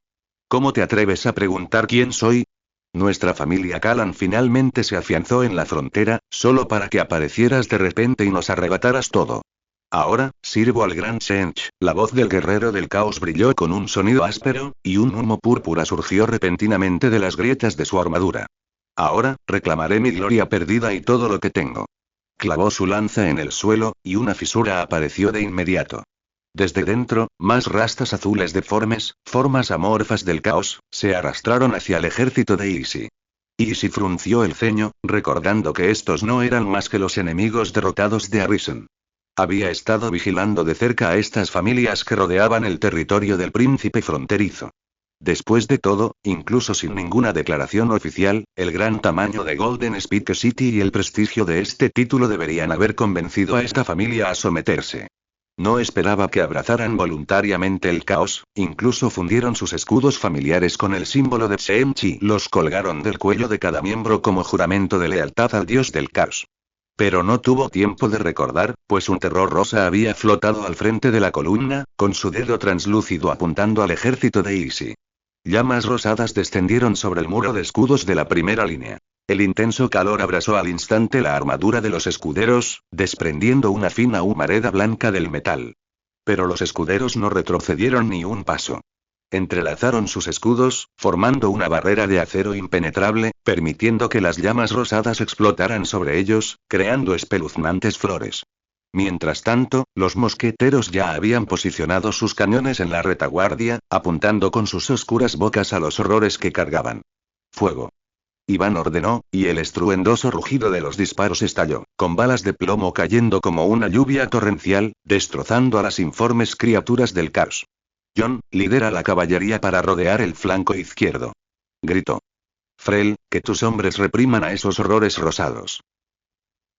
¿Cómo te atreves a preguntar quién soy? Nuestra familia Callan finalmente se afianzó en la frontera, solo para que aparecieras de repente y nos arrebataras todo. Ahora, sirvo al gran Tsench. La voz del guerrero del caos brilló con un sonido áspero, y un humo púrpura surgió repentinamente de las grietas de su armadura. Ahora, reclamaré mi gloria perdida y todo lo que tengo. Clavó su lanza en el suelo, y una fisura apareció de inmediato. Desde dentro, más rastas azules deformes, formas amorfas del caos, se arrastraron hacia el ejército de Easy. Easy frunció el ceño, recordando que estos no eran más que los enemigos derrotados de Arisen. Había estado vigilando de cerca a estas familias que rodeaban el territorio del príncipe fronterizo. Después de todo, incluso sin ninguna declaración oficial, el gran tamaño de Golden Spike City y el prestigio de este título deberían haber convencido a esta familia a someterse. No esperaba que abrazaran voluntariamente el caos, incluso fundieron sus escudos familiares con el símbolo de Tsench y los colgaron del cuello de cada miembro como juramento de lealtad al dios del caos. Pero no tuvo tiempo de recordar, pues un terror rosa había flotado al frente de la columna, con su dedo translúcido apuntando al ejército de Easy. Llamas rosadas descendieron sobre el muro de escudos de la primera línea. El intenso calor abrasó al instante la armadura de los escuderos, desprendiendo una fina humareda blanca del metal. Pero los escuderos no retrocedieron ni un paso. Entrelazaron sus escudos, formando una barrera de acero impenetrable, permitiendo que las llamas rosadas explotaran sobre ellos, creando espeluznantes flores. Mientras tanto, los mosqueteros ya habían posicionado sus cañones en la retaguardia, apuntando con sus oscuras bocas a los horrores que cargaban. ¡Fuego! Iván ordenó, y el estruendoso rugido de los disparos estalló, con balas de plomo cayendo como una lluvia torrencial, destrozando a las informes criaturas del caos. John, lidera la caballería para rodear el flanco izquierdo. Gritó. Frel, que tus hombres repriman a esos horrores rosados.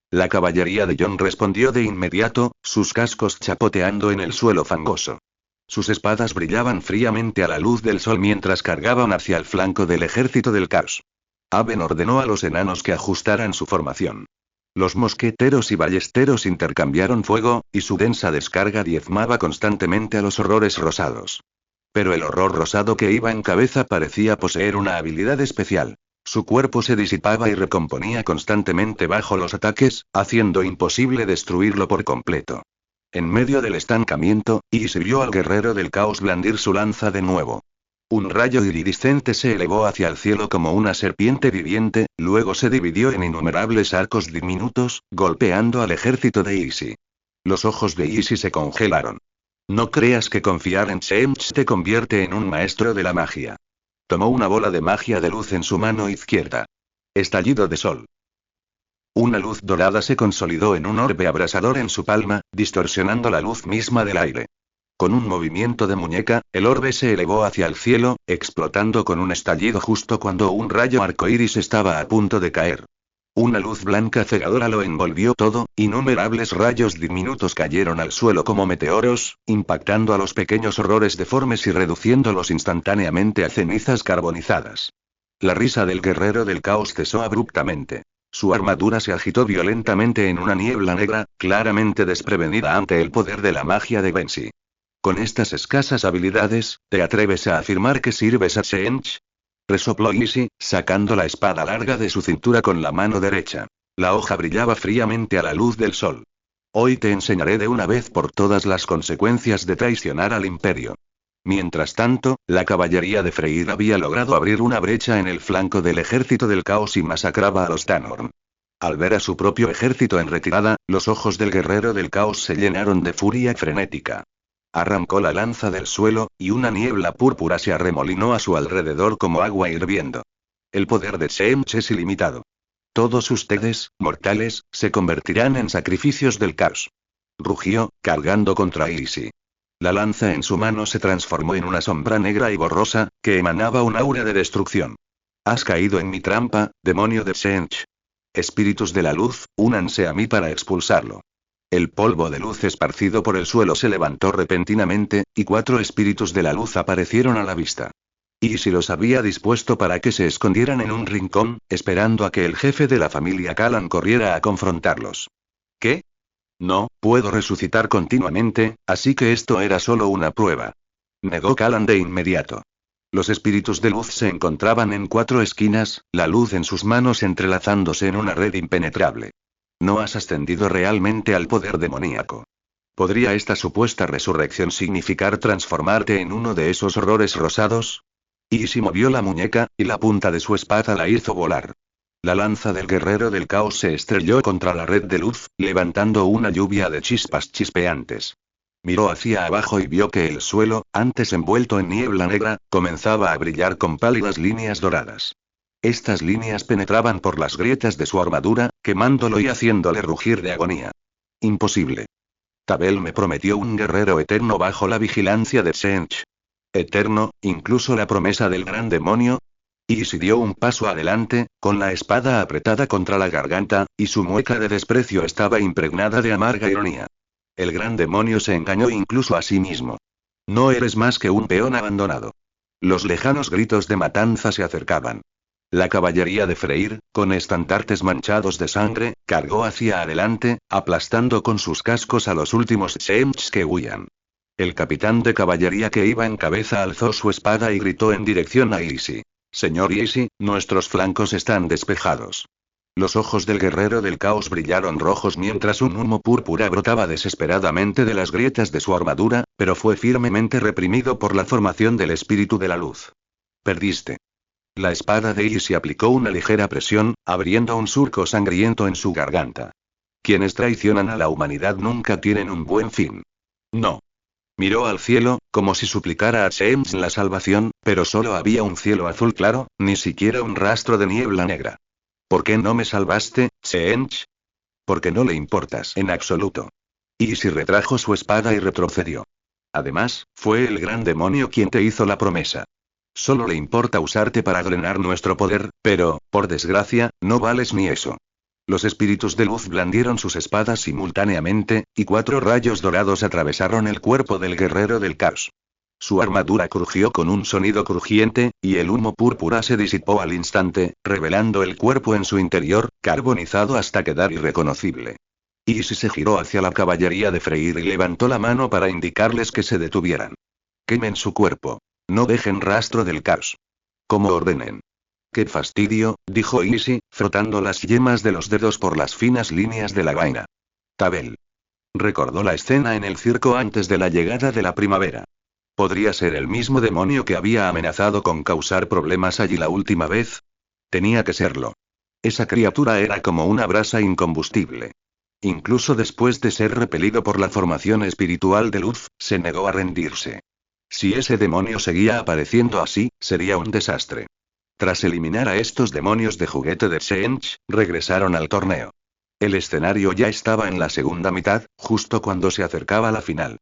La caballería de John respondió de inmediato, sus cascos chapoteando en el suelo fangoso. Sus espadas brillaban fríamente a la luz del sol mientras cargaban hacia el flanco del ejército del caos. Aben ordenó a los enanos que ajustaran su formación. Los mosqueteros y ballesteros intercambiaron fuego, y su densa descarga diezmaba constantemente a los horrores rosados. Pero el horror rosado que iba en cabeza parecía poseer una habilidad especial. Su cuerpo se disipaba y recomponía constantemente bajo los ataques, haciendo imposible destruirlo por completo. En medio del estancamiento, Isi vio al guerrero del caos blandir su lanza de nuevo. Un rayo iridiscente se elevó hacia el cielo como una serpiente viviente, luego se dividió en innumerables arcos diminutos, golpeando al ejército de Isi. Los ojos de Isi se congelaron. No creas que confiar en Shench te convierte en un maestro de la magia. Tomó una bola de magia de luz en su mano izquierda. Estallido de sol. Una luz dorada se consolidó en un orbe abrasador en su palma, distorsionando la luz misma del aire. Con un movimiento de muñeca, el orbe se elevó hacia el cielo, explotando con un estallido justo cuando un rayo arcoíris estaba a punto de caer. Una luz blanca cegadora lo envolvió todo, innumerables rayos diminutos cayeron al suelo como meteoros, impactando a los pequeños horrores deformes y reduciéndolos instantáneamente a cenizas carbonizadas. La risa del guerrero del caos cesó abruptamente. Su armadura se agitó violentamente en una niebla negra, claramente desprevenida ante el poder de la magia de Bensi. Con estas escasas habilidades, ¿te atreves a afirmar que sirves a Shench? Resopló Isi, sacando la espada larga de su cintura con la mano derecha. La hoja brillaba fríamente a la luz del sol. Hoy te enseñaré de una vez por todas las consecuencias de traicionar al imperio. Mientras tanto, la caballería de Freyr había logrado abrir una brecha en el flanco del ejército del caos y masacraba a los Tanhorn. Al ver a su propio ejército en retirada, los ojos del guerrero del caos se llenaron de furia frenética. Arrancó la lanza del suelo, y una niebla púrpura se arremolinó a su alrededor como agua hirviendo. El poder de Shench es ilimitado. Todos ustedes, mortales, se convertirán en sacrificios del caos. Rugió, cargando contra Isi. La lanza en su mano se transformó en una sombra negra y borrosa, que emanaba un aura de destrucción. Has caído en mi trampa, demonio de Shench. Espíritus de la luz, únanse a mí para expulsarlo. El polvo de luz esparcido por el suelo se levantó repentinamente, y 4 espíritus de la luz aparecieron a la vista. Isi los había dispuesto para que se escondieran en un rincón, esperando a que el jefe de la familia Callan corriera a confrontarlos. ¿Qué? No, puedo resucitar continuamente, así que esto era solo una prueba. Negó Callan de inmediato. Los espíritus de luz se encontraban en 4 esquinas, la luz en sus manos entrelazándose en una red impenetrable. No has ascendido realmente al poder demoníaco. ¿Podría esta supuesta resurrección significar transformarte en uno de esos horrores rosados? Isi movió la muñeca, y la punta de su espada la hizo volar. La lanza del guerrero del caos se estrelló contra la red de luz, levantando una lluvia de chispas chispeantes. Miró hacia abajo y vio que el suelo, antes envuelto en niebla negra, comenzaba a brillar con pálidas líneas doradas. Estas líneas penetraban por las grietas de su armadura, quemándolo y haciéndole rugir de agonía. Imposible. Tabel me prometió un guerrero eterno bajo la vigilancia de Shench. ¿Eterno, incluso la promesa del gran demonio? Isi dio un paso adelante, con la espada apretada contra la garganta, y su mueca de desprecio estaba impregnada de amarga ironía. El gran demonio se engañó incluso a sí mismo. No eres más que un peón abandonado. Los lejanos gritos de matanza se acercaban. La caballería de Freyr, con estandartes manchados de sangre, cargó hacia adelante, aplastando con sus cascos a los últimos Shench que huían. El capitán de caballería que iba en cabeza alzó su espada y gritó en dirección a Isi. Señor Isi, nuestros flancos están despejados. Los ojos del guerrero del caos brillaron rojos mientras un humo púrpura brotaba desesperadamente de las grietas de su armadura, pero fue firmemente reprimido por la formación del espíritu de la luz. Perdiste. La espada de Isi aplicó una ligera presión, abriendo un surco sangriento en su garganta. Quienes traicionan a la humanidad nunca tienen un buen fin. No. Miró al cielo, como si suplicara a Shench la salvación, pero solo había un cielo azul claro, ni siquiera un rastro de niebla negra. ¿Por qué no me salvaste, Shench? Porque no le importas en absoluto. Isi retrajo su espada y retrocedió. Además, fue el gran demonio quien te hizo la promesa. Solo le importa usarte para drenar nuestro poder, pero, por desgracia, no vales ni eso. Los espíritus de luz blandieron sus espadas simultáneamente, y 4 rayos dorados atravesaron el cuerpo del guerrero del caos. Su armadura crujió con un sonido crujiente, y el humo púrpura se disipó al instante, revelando el cuerpo en su interior, carbonizado hasta quedar irreconocible. Easy se giró hacia la caballería de Freyr y levantó la mano para indicarles que se detuvieran. Quemen su cuerpo. No dejen rastro del caos. Como ordenen. ¡Qué fastidio!, dijo Easy, frotando las yemas de los dedos por las finas líneas de la vaina. Tabel. Recordó la escena en el circo antes de la llegada de la primavera. ¿Podría ser el mismo demonio que había amenazado con causar problemas allí la última vez? Tenía que serlo. Esa criatura era como una brasa incombustible. Incluso después de ser repelido por la formación espiritual de luz, se negó a rendirse. Si ese demonio seguía apareciendo así, sería un desastre. Tras eliminar a estos demonios de juguete de Change, regresaron al torneo. El escenario ya estaba en la segunda mitad, justo cuando se acercaba la final.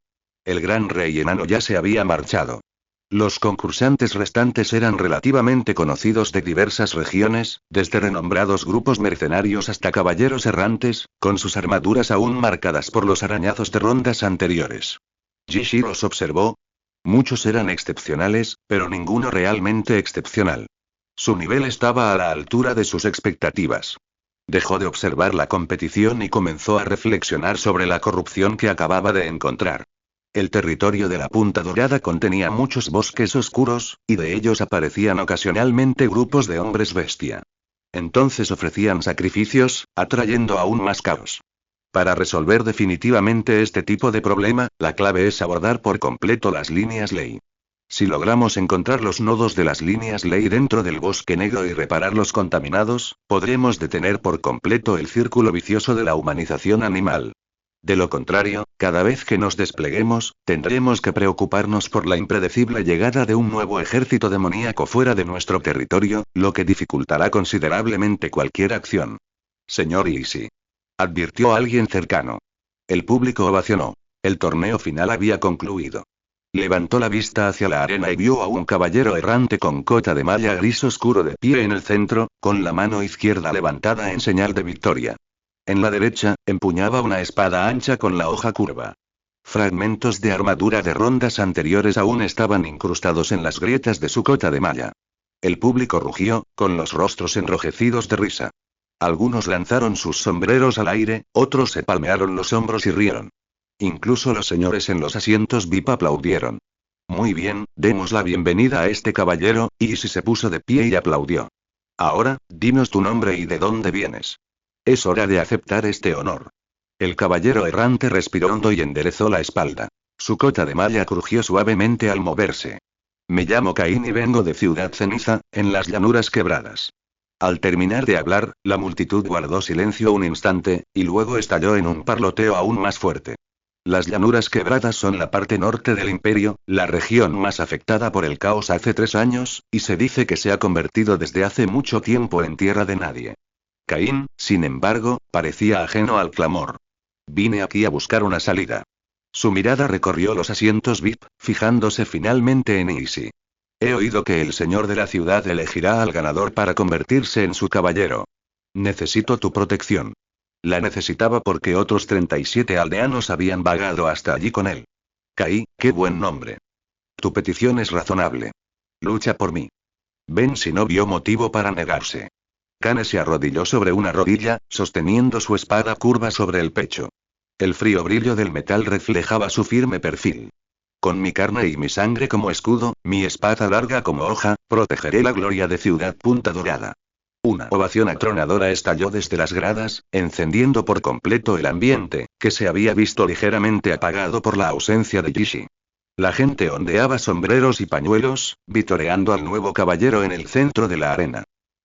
El gran rey enano ya se había marchado. Los concursantes restantes eran relativamente conocidos de diversas regiones, desde renombrados grupos mercenarios hasta caballeros errantes, con sus armaduras aún marcadas por los arañazos de rondas anteriores. Jishi los observó. Muchos eran excepcionales, pero ninguno realmente excepcional. Su nivel estaba a la altura de sus expectativas. Dejó de observar la competición y comenzó a reflexionar sobre la corrupción que acababa de encontrar. El territorio de la Punta Dorada contenía muchos bosques oscuros, y de ellos aparecían ocasionalmente grupos de hombres bestia. Entonces ofrecían sacrificios, atrayendo aún más caos. Para resolver definitivamente este tipo de problema, la clave es abordar por completo las líneas ley. Si logramos encontrar los nodos de las líneas ley dentro del bosque negro y reparar los contaminados, podremos detener por completo el círculo vicioso de la humanización animal. De lo contrario, cada vez que nos despleguemos, tendremos que preocuparnos por la impredecible llegada de un nuevo ejército demoníaco fuera de nuestro territorio, lo que dificultará considerablemente cualquier acción. Señor Easy. Advirtió alguien cercano. El público ovacionó. El torneo final había concluido. Levantó la vista hacia la arena y vio a un caballero errante con cota de malla gris oscuro de pie en el centro, con la mano izquierda levantada en señal de victoria. En la derecha, empuñaba una espada ancha con la hoja curva. Fragmentos de armadura de rondas anteriores aún estaban incrustados en las grietas de su cota de malla. El público rugió, con los rostros enrojecidos de risa. Algunos lanzaron sus sombreros al aire, otros se palmearon los hombros y rieron. Incluso los señores en los asientos VIP aplaudieron. Muy bien, demos la bienvenida a este caballero, y si se puso de pie y aplaudió. Ahora, dinos tu nombre y de dónde vienes. Es hora de aceptar este honor. El caballero errante respiró hondo y enderezó la espalda. Su cota de malla crujió suavemente al moverse. Me llamo Caín y vengo de Ciudad Ceniza, en las llanuras quebradas. Al terminar de hablar, la multitud guardó silencio un instante, y luego estalló en un parloteo aún más fuerte. Las llanuras quebradas son la parte norte del imperio, la región más afectada por el caos hace 3 años, y se dice que se ha convertido desde hace mucho tiempo en tierra de nadie. Caín, sin embargo, parecía ajeno al clamor. Vine aquí a buscar una salida. Su mirada recorrió los asientos VIP, fijándose finalmente en Easy. He oído que el señor de la ciudad elegirá al ganador para convertirse en su caballero. Necesito tu protección. La necesitaba porque otros 37 aldeanos habían vagado hasta allí con él. Caí, qué buen nombre. Tu petición es razonable. Lucha por mí. Ben si no vio motivo para negarse. Kane se arrodilló sobre una rodilla, sosteniendo su espada curva sobre el pecho. El frío brillo del metal reflejaba su firme perfil. Con mi carne y mi sangre como escudo, mi espada larga como hoja, protegeré la gloria de Ciudad Punta Dorada. Una ovación atronadora estalló desde las gradas, encendiendo por completo el ambiente, que se había visto ligeramente apagado por la ausencia de Jishi. La gente ondeaba sombreros y pañuelos, vitoreando al nuevo caballero en el centro de la arena.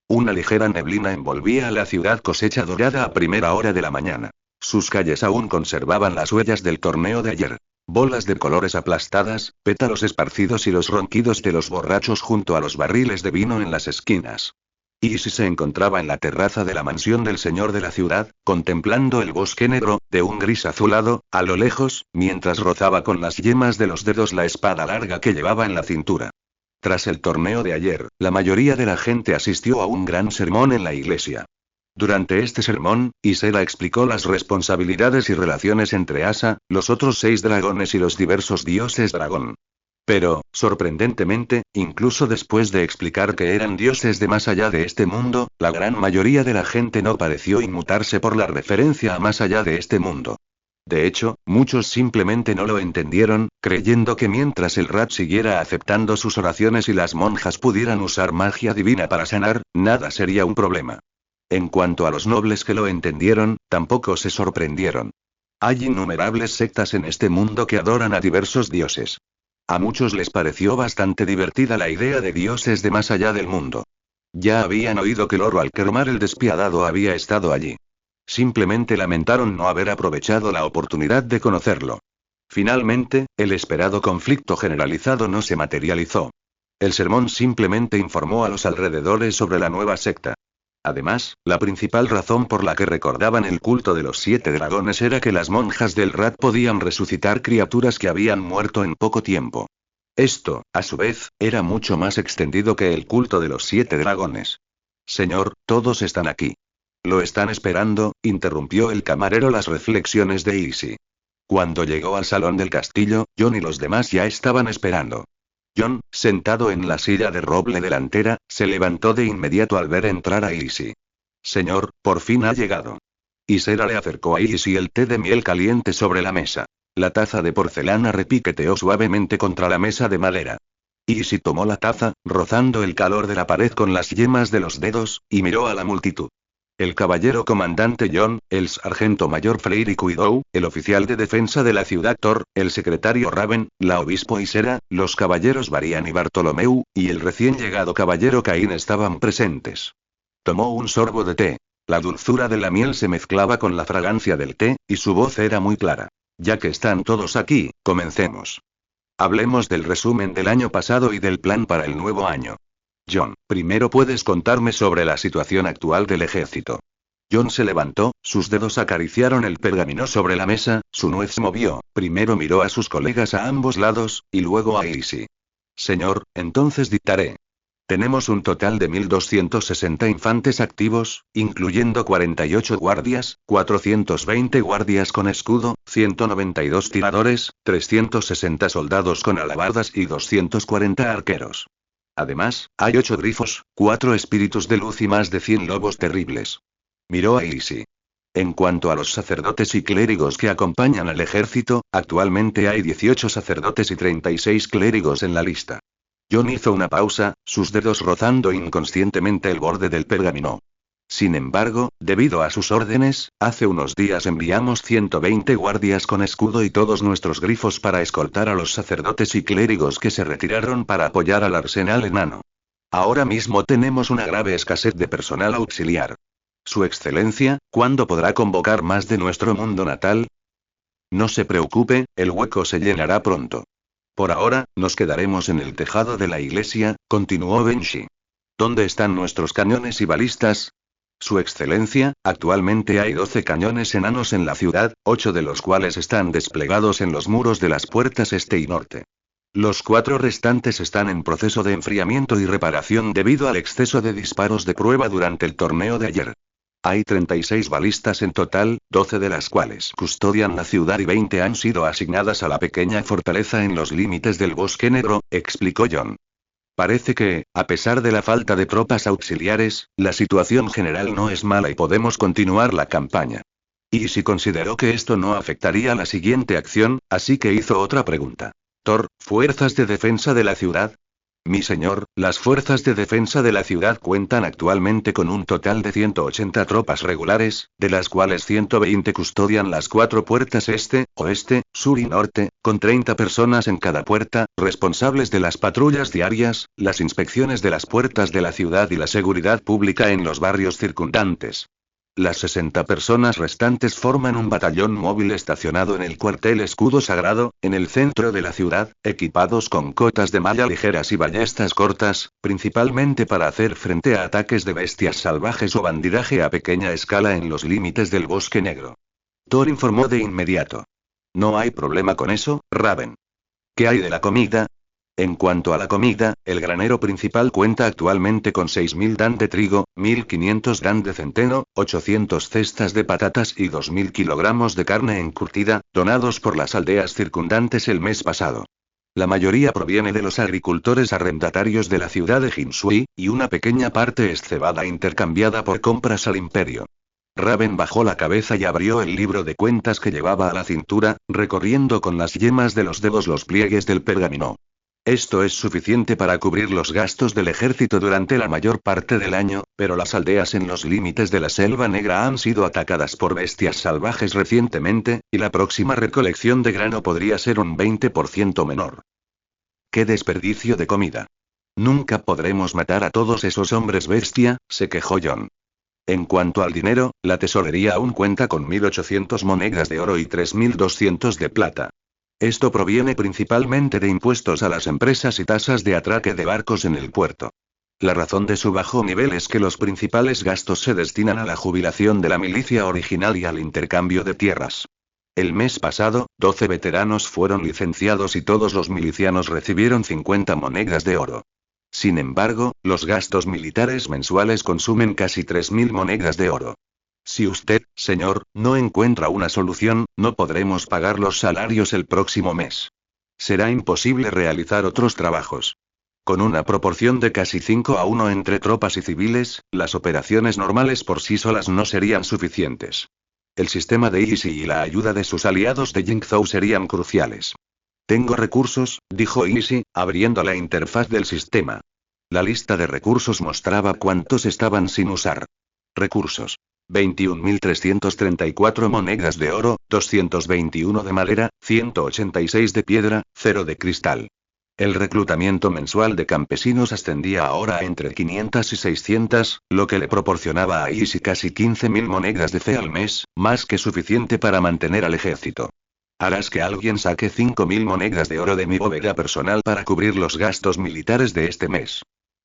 Una ligera neblina envolvía a la ciudad Cosecha Dorada a primera hora de la mañana. Sus calles aún conservaban las huellas del torneo de ayer. Bolas de colores aplastadas, pétalos esparcidos y los ronquidos de los borrachos junto a los barriles de vino en las esquinas. Easy se encontraba en la terraza de la mansión del señor de la ciudad, contemplando el bosque negro, de un gris azulado, a lo lejos, mientras rozaba con las yemas de los dedos la espada larga que llevaba en la cintura. Tras el torneo de ayer, la mayoría de la gente asistió a un gran sermón en la iglesia. Durante este sermón, Ysera explicó las responsabilidades y relaciones entre Asa, los otros 6 dragones y los diversos dioses dragón. Pero, sorprendentemente, incluso después de explicar que eran dioses de más allá de este mundo, la gran mayoría de la gente no pareció inmutarse por la referencia a más allá de este mundo. De hecho, muchos simplemente no lo entendieron, creyendo que mientras el Rat siguiera aceptando sus oraciones y las monjas pudieran usar magia divina para sanar, nada sería un problema. En cuanto a los nobles que lo entendieron, tampoco se sorprendieron. Hay innumerables sectas en este mundo que adoran a diversos dioses. A muchos les pareció bastante divertida la idea de dioses de más allá del mundo. Ya habían oído que Lord Alkermar el despiadado había estado allí. Simplemente lamentaron no haber aprovechado la oportunidad de conocerlo. Finalmente, el esperado conflicto generalizado no se materializó. El sermón simplemente informó a los alrededores sobre la nueva secta. Además, la principal razón por la que recordaban el culto de los 7 dragones era que las monjas del Rat podían resucitar criaturas que habían muerto en poco tiempo. Esto, a su vez, era mucho más extendido que el culto de los 7 dragones. Señor, todos están aquí. Lo están esperando, interrumpió el camarero las reflexiones de Izzy. Cuando llegó al salón del castillo, John y los demás ya estaban esperando. John, sentado en la silla de roble delantera, se levantó de inmediato al ver entrar a Izzy. Señor, por fin ha llegado. Ysera le acercó a Izzy el té de miel caliente sobre la mesa. La taza de porcelana repiqueteó suavemente contra la mesa de madera. Izzy tomó la taza, rozando el calor de la pared con las yemas de los dedos, y miró a la multitud. El caballero comandante John, el sargento mayor Freyr Kuidou, el oficial de defensa de la ciudad Thor, el secretario Raven, la obispo Ysera, los caballeros Varian y Bartolomeu, y el recién llegado caballero Caín estaban presentes. Tomó un sorbo de té. La dulzura de la miel se mezclaba con la fragancia del té, y su voz era muy clara. Ya que están todos aquí, comencemos. Hablemos del resumen del año pasado y del plan para el nuevo año. John, primero puedes contarme sobre la situación actual del ejército. John se levantó, sus dedos acariciaron el pergamino sobre la mesa, su nuez se movió, primero miró a sus colegas a ambos lados, y luego a Izzy. Señor, entonces dictaré. Tenemos un total de 1260 infantes activos, incluyendo 48 guardias, 420 guardias con escudo, 192 tiradores, 360 soldados con alabardas y 240 arqueros. Además, hay 8 grifos, 4 espíritus de luz y más de 100 lobos terribles. Miró a Izzy. En cuanto a los sacerdotes y clérigos que acompañan al ejército, actualmente hay 18 sacerdotes y 36 clérigos en la lista. John hizo una pausa, sus dedos rozando inconscientemente el borde del pergamino. Sin embargo, debido a sus órdenes, hace unos días enviamos 120 guardias con escudo y todos nuestros grifos para escoltar a los sacerdotes y clérigos que se retiraron para apoyar al arsenal enano. Ahora mismo tenemos una grave escasez de personal auxiliar. Su Excelencia, ¿cuándo podrá convocar más de nuestro mundo natal? No se preocupe, el hueco se llenará pronto. Por ahora, nos quedaremos en el tejado de la iglesia, continuó Benshi. ¿Dónde están nuestros cañones y balistas? Su Excelencia, actualmente hay 12 cañones enanos en la ciudad, 8 de los cuales están desplegados en los muros de las puertas este y norte. Los 4 restantes están en proceso de enfriamiento y reparación debido al exceso de disparos de prueba durante el torneo de ayer. Hay 36 balistas en total, 12 de las cuales custodian la ciudad y 20 han sido asignadas a la pequeña fortaleza en los límites del Bosque Negro, explicó John. Parece que, a pesar de la falta de tropas auxiliares, la situación general no es mala y podemos continuar la campaña. Izzy consideró que esto no afectaría la siguiente acción, así que hizo otra pregunta. Thor, ¿fuerzas de defensa de la ciudad? Mi señor, las fuerzas de defensa de la ciudad cuentan actualmente con un total de 180 tropas regulares, de las cuales 120 custodian las 4 puertas este, oeste, sur y norte, con 30 personas en cada puerta, responsables de las patrullas diarias, las inspecciones de las puertas de la ciudad y la seguridad pública en los barrios circundantes. Las 60 personas restantes forman un batallón móvil estacionado en el cuartel Escudo Sagrado, en el centro de la ciudad, equipados con cotas de malla ligeras y ballestas cortas, principalmente para hacer frente a ataques de bestias salvajes o bandidaje a pequeña escala en los límites del Bosque Negro. Thor informó de inmediato. No hay problema con eso, Raven. ¿Qué hay de la comida? En cuanto a la comida, el granero principal cuenta actualmente con 6.000 dan de trigo, 1.500 dan de centeno, 800 cestas de patatas y 2.000 kilogramos de carne encurtida, donados por las aldeas circundantes el mes pasado. La mayoría proviene de los agricultores arrendatarios de la ciudad de Jinsui, y una pequeña parte es cebada intercambiada por compras al imperio. Raven bajó la cabeza y abrió el libro de cuentas que llevaba a la cintura, recorriendo con las yemas de los dedos los pliegues del pergamino. Esto es suficiente para cubrir los gastos del ejército durante la mayor parte del año, pero las aldeas en los límites de la Selva Negra han sido atacadas por bestias salvajes recientemente, y la próxima recolección de grano podría ser un 20% menor. ¡Qué desperdicio de comida! Nunca podremos matar a todos esos hombres bestia, se quejó John. En cuanto al dinero, la tesorería aún cuenta con 1.800 monedas de oro y 3.200 de plata. Esto proviene principalmente de impuestos a las empresas y tasas de atraque de barcos en el puerto. La razón de su bajo nivel es que los principales gastos se destinan a la jubilación de la milicia original y al intercambio de tierras. El mes pasado, 12 veteranos fueron licenciados y todos los milicianos recibieron 50 monedas de oro. Sin embargo, los gastos militares mensuales consumen casi 3.000 monedas de oro. Si usted, señor, no encuentra una solución, no podremos pagar los salarios el próximo mes. Será imposible realizar otros trabajos. Con una proporción de casi 5-1 entre tropas y civiles, las operaciones normales por sí solas no serían suficientes. El sistema de Easy y la ayuda de sus aliados de Jingzhou serían cruciales. Tengo recursos, dijo Easy, abriendo la interfaz del sistema. La lista de recursos mostraba cuántos estaban sin usar. Recursos. 21.334 monedas de oro, 221 de madera, 186 de piedra, 0 de cristal. El reclutamiento mensual de campesinos ascendía ahora a entre 500 y 600, lo que le proporcionaba a Easy casi 15.000 monedas de fe al mes, más que suficiente para mantener al ejército. Harás que alguien saque 5.000 monedas de oro de mi bóveda personal para cubrir los gastos militares de este mes.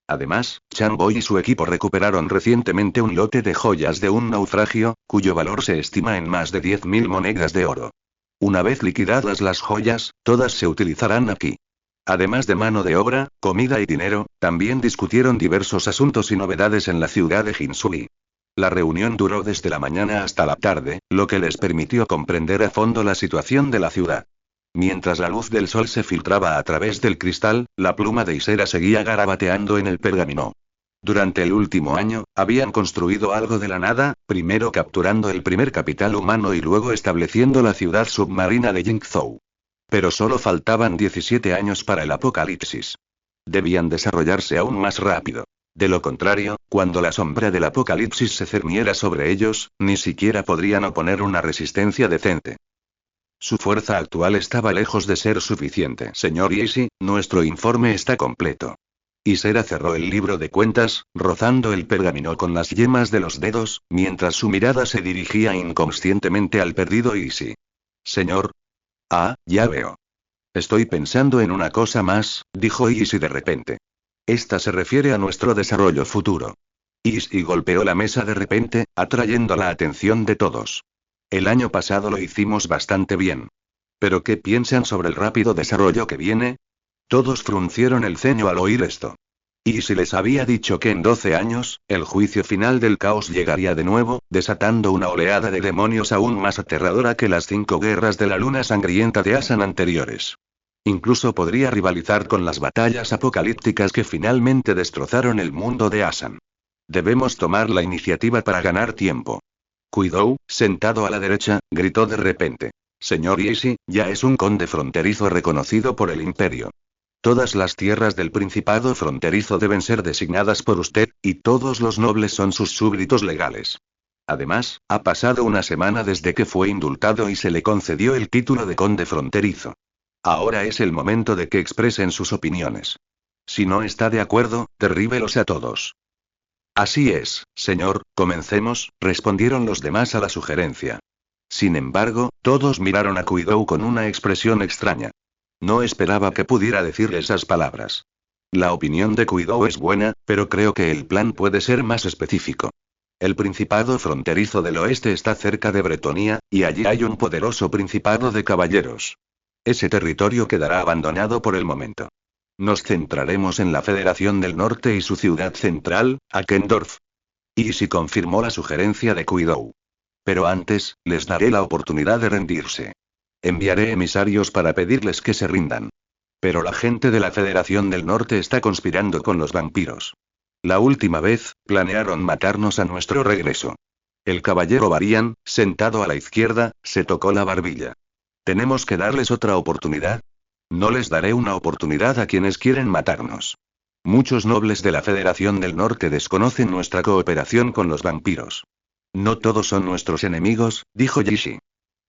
Además, Changboy y su equipo recuperaron recientemente un lote de joyas de un naufragio, cuyo valor se estima en más de 10.000 monedas de oro. Una vez liquidadas las joyas, todas se utilizarán aquí. Además de mano de obra, comida y dinero, también discutieron diversos asuntos y novedades en la ciudad de Jinsui. La reunión duró desde la mañana hasta la tarde, lo que les permitió comprender a fondo la situación de la ciudad. Mientras la luz del sol se filtraba a través del cristal, la pluma de Isera seguía garabateando en el pergamino. Durante el último año, habían construido algo de la nada, primero capturando el primer capital humano y luego estableciendo la ciudad submarina de Jingzhou. Pero solo faltaban 17 años para el apocalipsis. Debían desarrollarse aún más rápido. De lo contrario, cuando la sombra del apocalipsis se cerniera sobre ellos, ni siquiera podrían oponer una resistencia decente. Su fuerza actual estaba lejos de ser suficiente. Señor Easy, nuestro informe está completo. Isera cerró el libro de cuentas, rozando el pergamino con las yemas de los dedos, mientras su mirada se dirigía inconscientemente al perdido Easy. Señor. Ah, ya veo. Estoy pensando en una cosa más, dijo Easy de repente. Esta se refiere a nuestro desarrollo futuro. Easy golpeó la mesa de repente, atrayendo la atención de todos. El año pasado lo hicimos bastante bien. ¿Pero qué piensan sobre el rápido desarrollo que viene? Todos fruncieron el ceño al oír esto. Y si les había dicho que en 12 años, el juicio final del caos llegaría de nuevo, desatando una oleada de demonios aún más aterradora que las 5 guerras de la luna sangrienta de Asan anteriores. Incluso podría rivalizar con las batallas apocalípticas que finalmente destrozaron el mundo de Asan. Debemos tomar la iniciativa para ganar tiempo. Kuidou, sentado a la derecha, gritó de repente. Señor Easy, ya es un conde fronterizo reconocido por el imperio. Todas las tierras del Principado fronterizo deben ser designadas por usted, y todos los nobles son sus súbditos legales. Además, ha pasado una semana desde que fue indultado y se le concedió el título de conde fronterizo. Ahora es el momento de que expresen sus opiniones. Si no está de acuerdo, derríbelos a todos. Así es, señor, comencemos, respondieron los demás a la sugerencia. Sin embargo, todos miraron a Kuidou con una expresión extraña. No esperaba que pudiera decir esas palabras. La opinión de Kuidou es buena, pero creo que el plan puede ser más específico. El Principado fronterizo del oeste está cerca de Bretonia, y allí hay un poderoso principado de caballeros. Ese territorio quedará abandonado por el momento. Nos centraremos en la Federación del Norte y su ciudad central, Akendorf. Easy confirmó la sugerencia de Kuidou. Pero antes, les daré la oportunidad de rendirse. Enviaré emisarios para pedirles que se rindan. Pero la gente de la Federación del Norte está conspirando con los vampiros. La última vez, planearon matarnos a nuestro regreso. El caballero Varian, sentado a la izquierda, se tocó la barbilla. ¿Tenemos que darles otra oportunidad? No les daré una oportunidad a quienes quieren matarnos. Muchos nobles de la Federación del Norte desconocen nuestra cooperación con los vampiros. No todos son nuestros enemigos, dijo Yishi.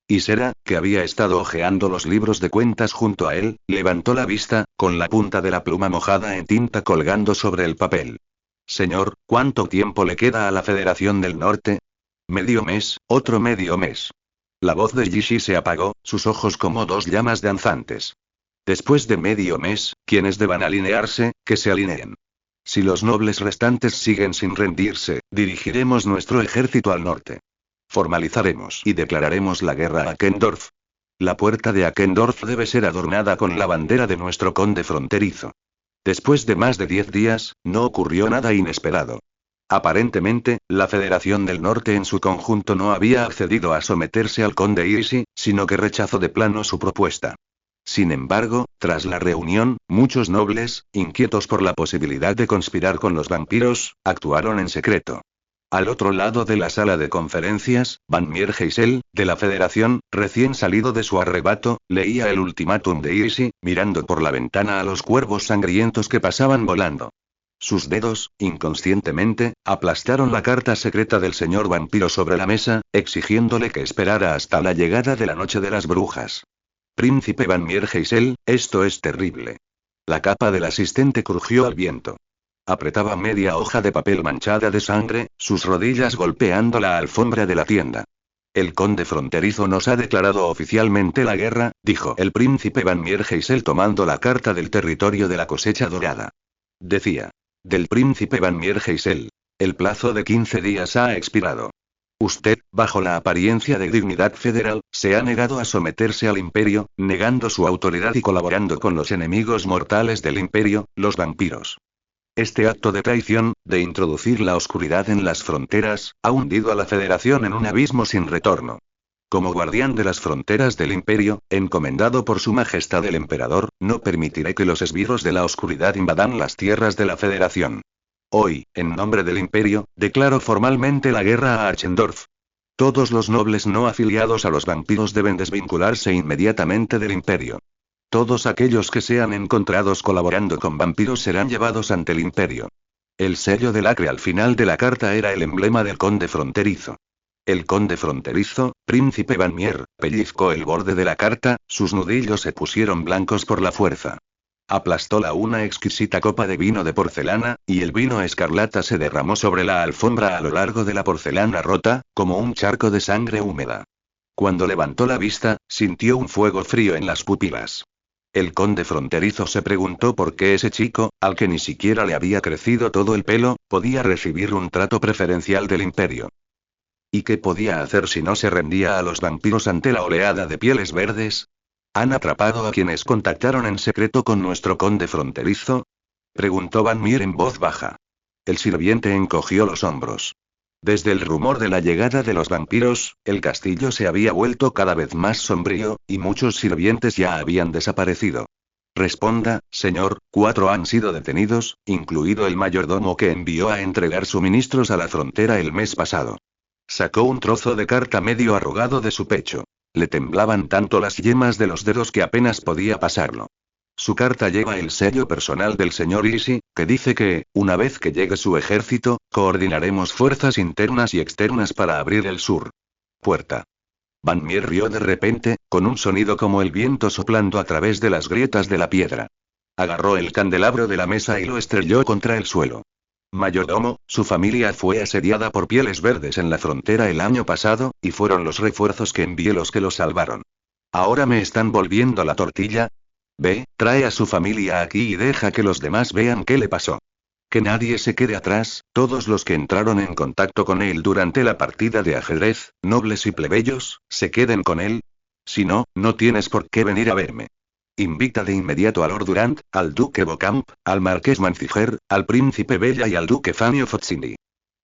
Isera, que había estado hojeando los libros de cuentas junto a él, levantó la vista, con la punta de la pluma mojada en tinta colgando sobre el papel. Señor, ¿cuánto tiempo le queda a la Federación del Norte? Medio mes, otro medio mes. La voz de Yishi se apagó, sus ojos como dos llamas danzantes. Después de medio mes, quienes deban alinearse, que se alineen. Si los nobles restantes siguen sin rendirse, dirigiremos nuestro ejército al norte. Formalizaremos y declararemos la guerra a Akendorf. La puerta de Akendorf debe ser adornada con la bandera de nuestro conde fronterizo. Después de más de 10 días, no ocurrió nada inesperado. Aparentemente, la Federación del Norte en su conjunto no había accedido a someterse al conde Easy, sino que rechazó de plano su propuesta. Sin embargo, tras la reunión, muchos nobles, inquietos por la posibilidad de conspirar con los vampiros, actuaron en secreto. Al otro lado de la sala de conferencias, Van Miergeisel, de la Federación, recién salido de su arrebato, leía el ultimátum de Easy, mirando por la ventana a los cuervos sangrientos que pasaban volando. Sus dedos, inconscientemente, aplastaron la carta secreta del señor vampiro sobre la mesa, exigiéndole que esperara hasta la llegada de la noche de las brujas. Príncipe Van Miergeisel, esto es terrible. La capa del asistente crujió al viento. Apretaba media hoja de papel manchada de sangre, sus rodillas golpeando la alfombra de la tienda. El conde fronterizo nos ha declarado oficialmente la guerra, dijo el príncipe Van Miergeisel tomando la carta del territorio de la cosecha dorada. Decía. Del príncipe Van Miergeisel. El plazo de 15 días ha expirado. Usted, bajo la apariencia de dignidad federal, se ha negado a someterse al imperio, negando su autoridad y colaborando con los enemigos mortales del imperio, los vampiros. Este acto de traición, de introducir la oscuridad en las fronteras, ha hundido a la Federación en un abismo sin retorno. Como guardián de las fronteras del imperio, encomendado por su majestad el emperador, no permitiré que los esbirros de la oscuridad invadan las tierras de la Federación. Hoy, en nombre del imperio, declaro formalmente la guerra a Achendorf. Todos los nobles no afiliados a los vampiros deben desvincularse inmediatamente del imperio. Todos aquellos que sean encontrados colaborando con vampiros serán llevados ante el imperio. El sello del acre al final de la carta era el emblema del conde fronterizo. El conde fronterizo, príncipe Van Mier, pellizcó el borde de la carta, sus nudillos se pusieron blancos por la fuerza. Aplastó una exquisita copa de vino de porcelana, y el vino escarlata se derramó sobre la alfombra a lo largo de la porcelana rota, como un charco de sangre húmeda. Cuando levantó la vista, sintió un fuego frío en las pupilas. El conde fronterizo se preguntó por qué ese chico, al que ni siquiera le había crecido todo el pelo, podía recibir un trato preferencial del imperio. ¿Y qué podía hacer si no se rendía a los vampiros ante la oleada de pieles verdes? ¿Han atrapado a quienes contactaron en secreto con nuestro conde fronterizo? Preguntó Van Mier en voz baja. El sirviente encogió los hombros. Desde el rumor de la llegada de los vampiros, el castillo se había vuelto cada vez más sombrío, y muchos sirvientes ya habían desaparecido. Responda, señor, 4 han sido detenidos, incluido el mayordomo que envió a entregar suministros a la frontera el mes pasado. Sacó un trozo de carta medio arrugado de su pecho. Le temblaban tanto las yemas de los dedos que apenas podía pasarlo. Su carta lleva el sello personal del señor Easy, que dice que, una vez que llegue su ejército, coordinaremos fuerzas internas y externas para abrir el sur. Puerta. Van Mier rió de repente, con un sonido como el viento soplando a través de las grietas de la piedra. Agarró el candelabro de la mesa y lo estrelló contra el suelo. Mayordomo, su familia fue asediada por pieles verdes en la frontera el año pasado, y fueron los refuerzos que envié los que lo salvaron. ¿Ahora me están volviendo la tortilla? Ve, trae a su familia aquí y deja que los demás vean qué le pasó. Que nadie se quede atrás, todos los que entraron en contacto con él durante la partida de ajedrez, nobles y plebeyos, se queden con él. Si no, no tienes por qué venir a verme. Invita de inmediato a Lord Durant, al Duque Beauchamp, al Marqués Mancifer, al Príncipe Bella y al Duque Fanio Fozzini.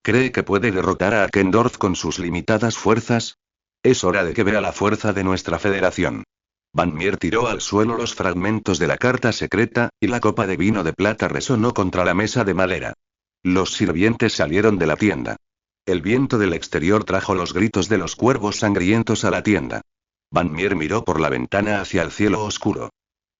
¿Cree que puede derrotar a Akendorf con sus limitadas fuerzas? Es hora de que vea la fuerza de nuestra federación. Van Meer tiró al suelo los fragmentos de la carta secreta, y la copa de vino de plata resonó contra la mesa de madera. Los sirvientes salieron de la tienda. El viento del exterior trajo los gritos de los cuervos sangrientos a la tienda. Van Meer miró por la ventana hacia el cielo oscuro.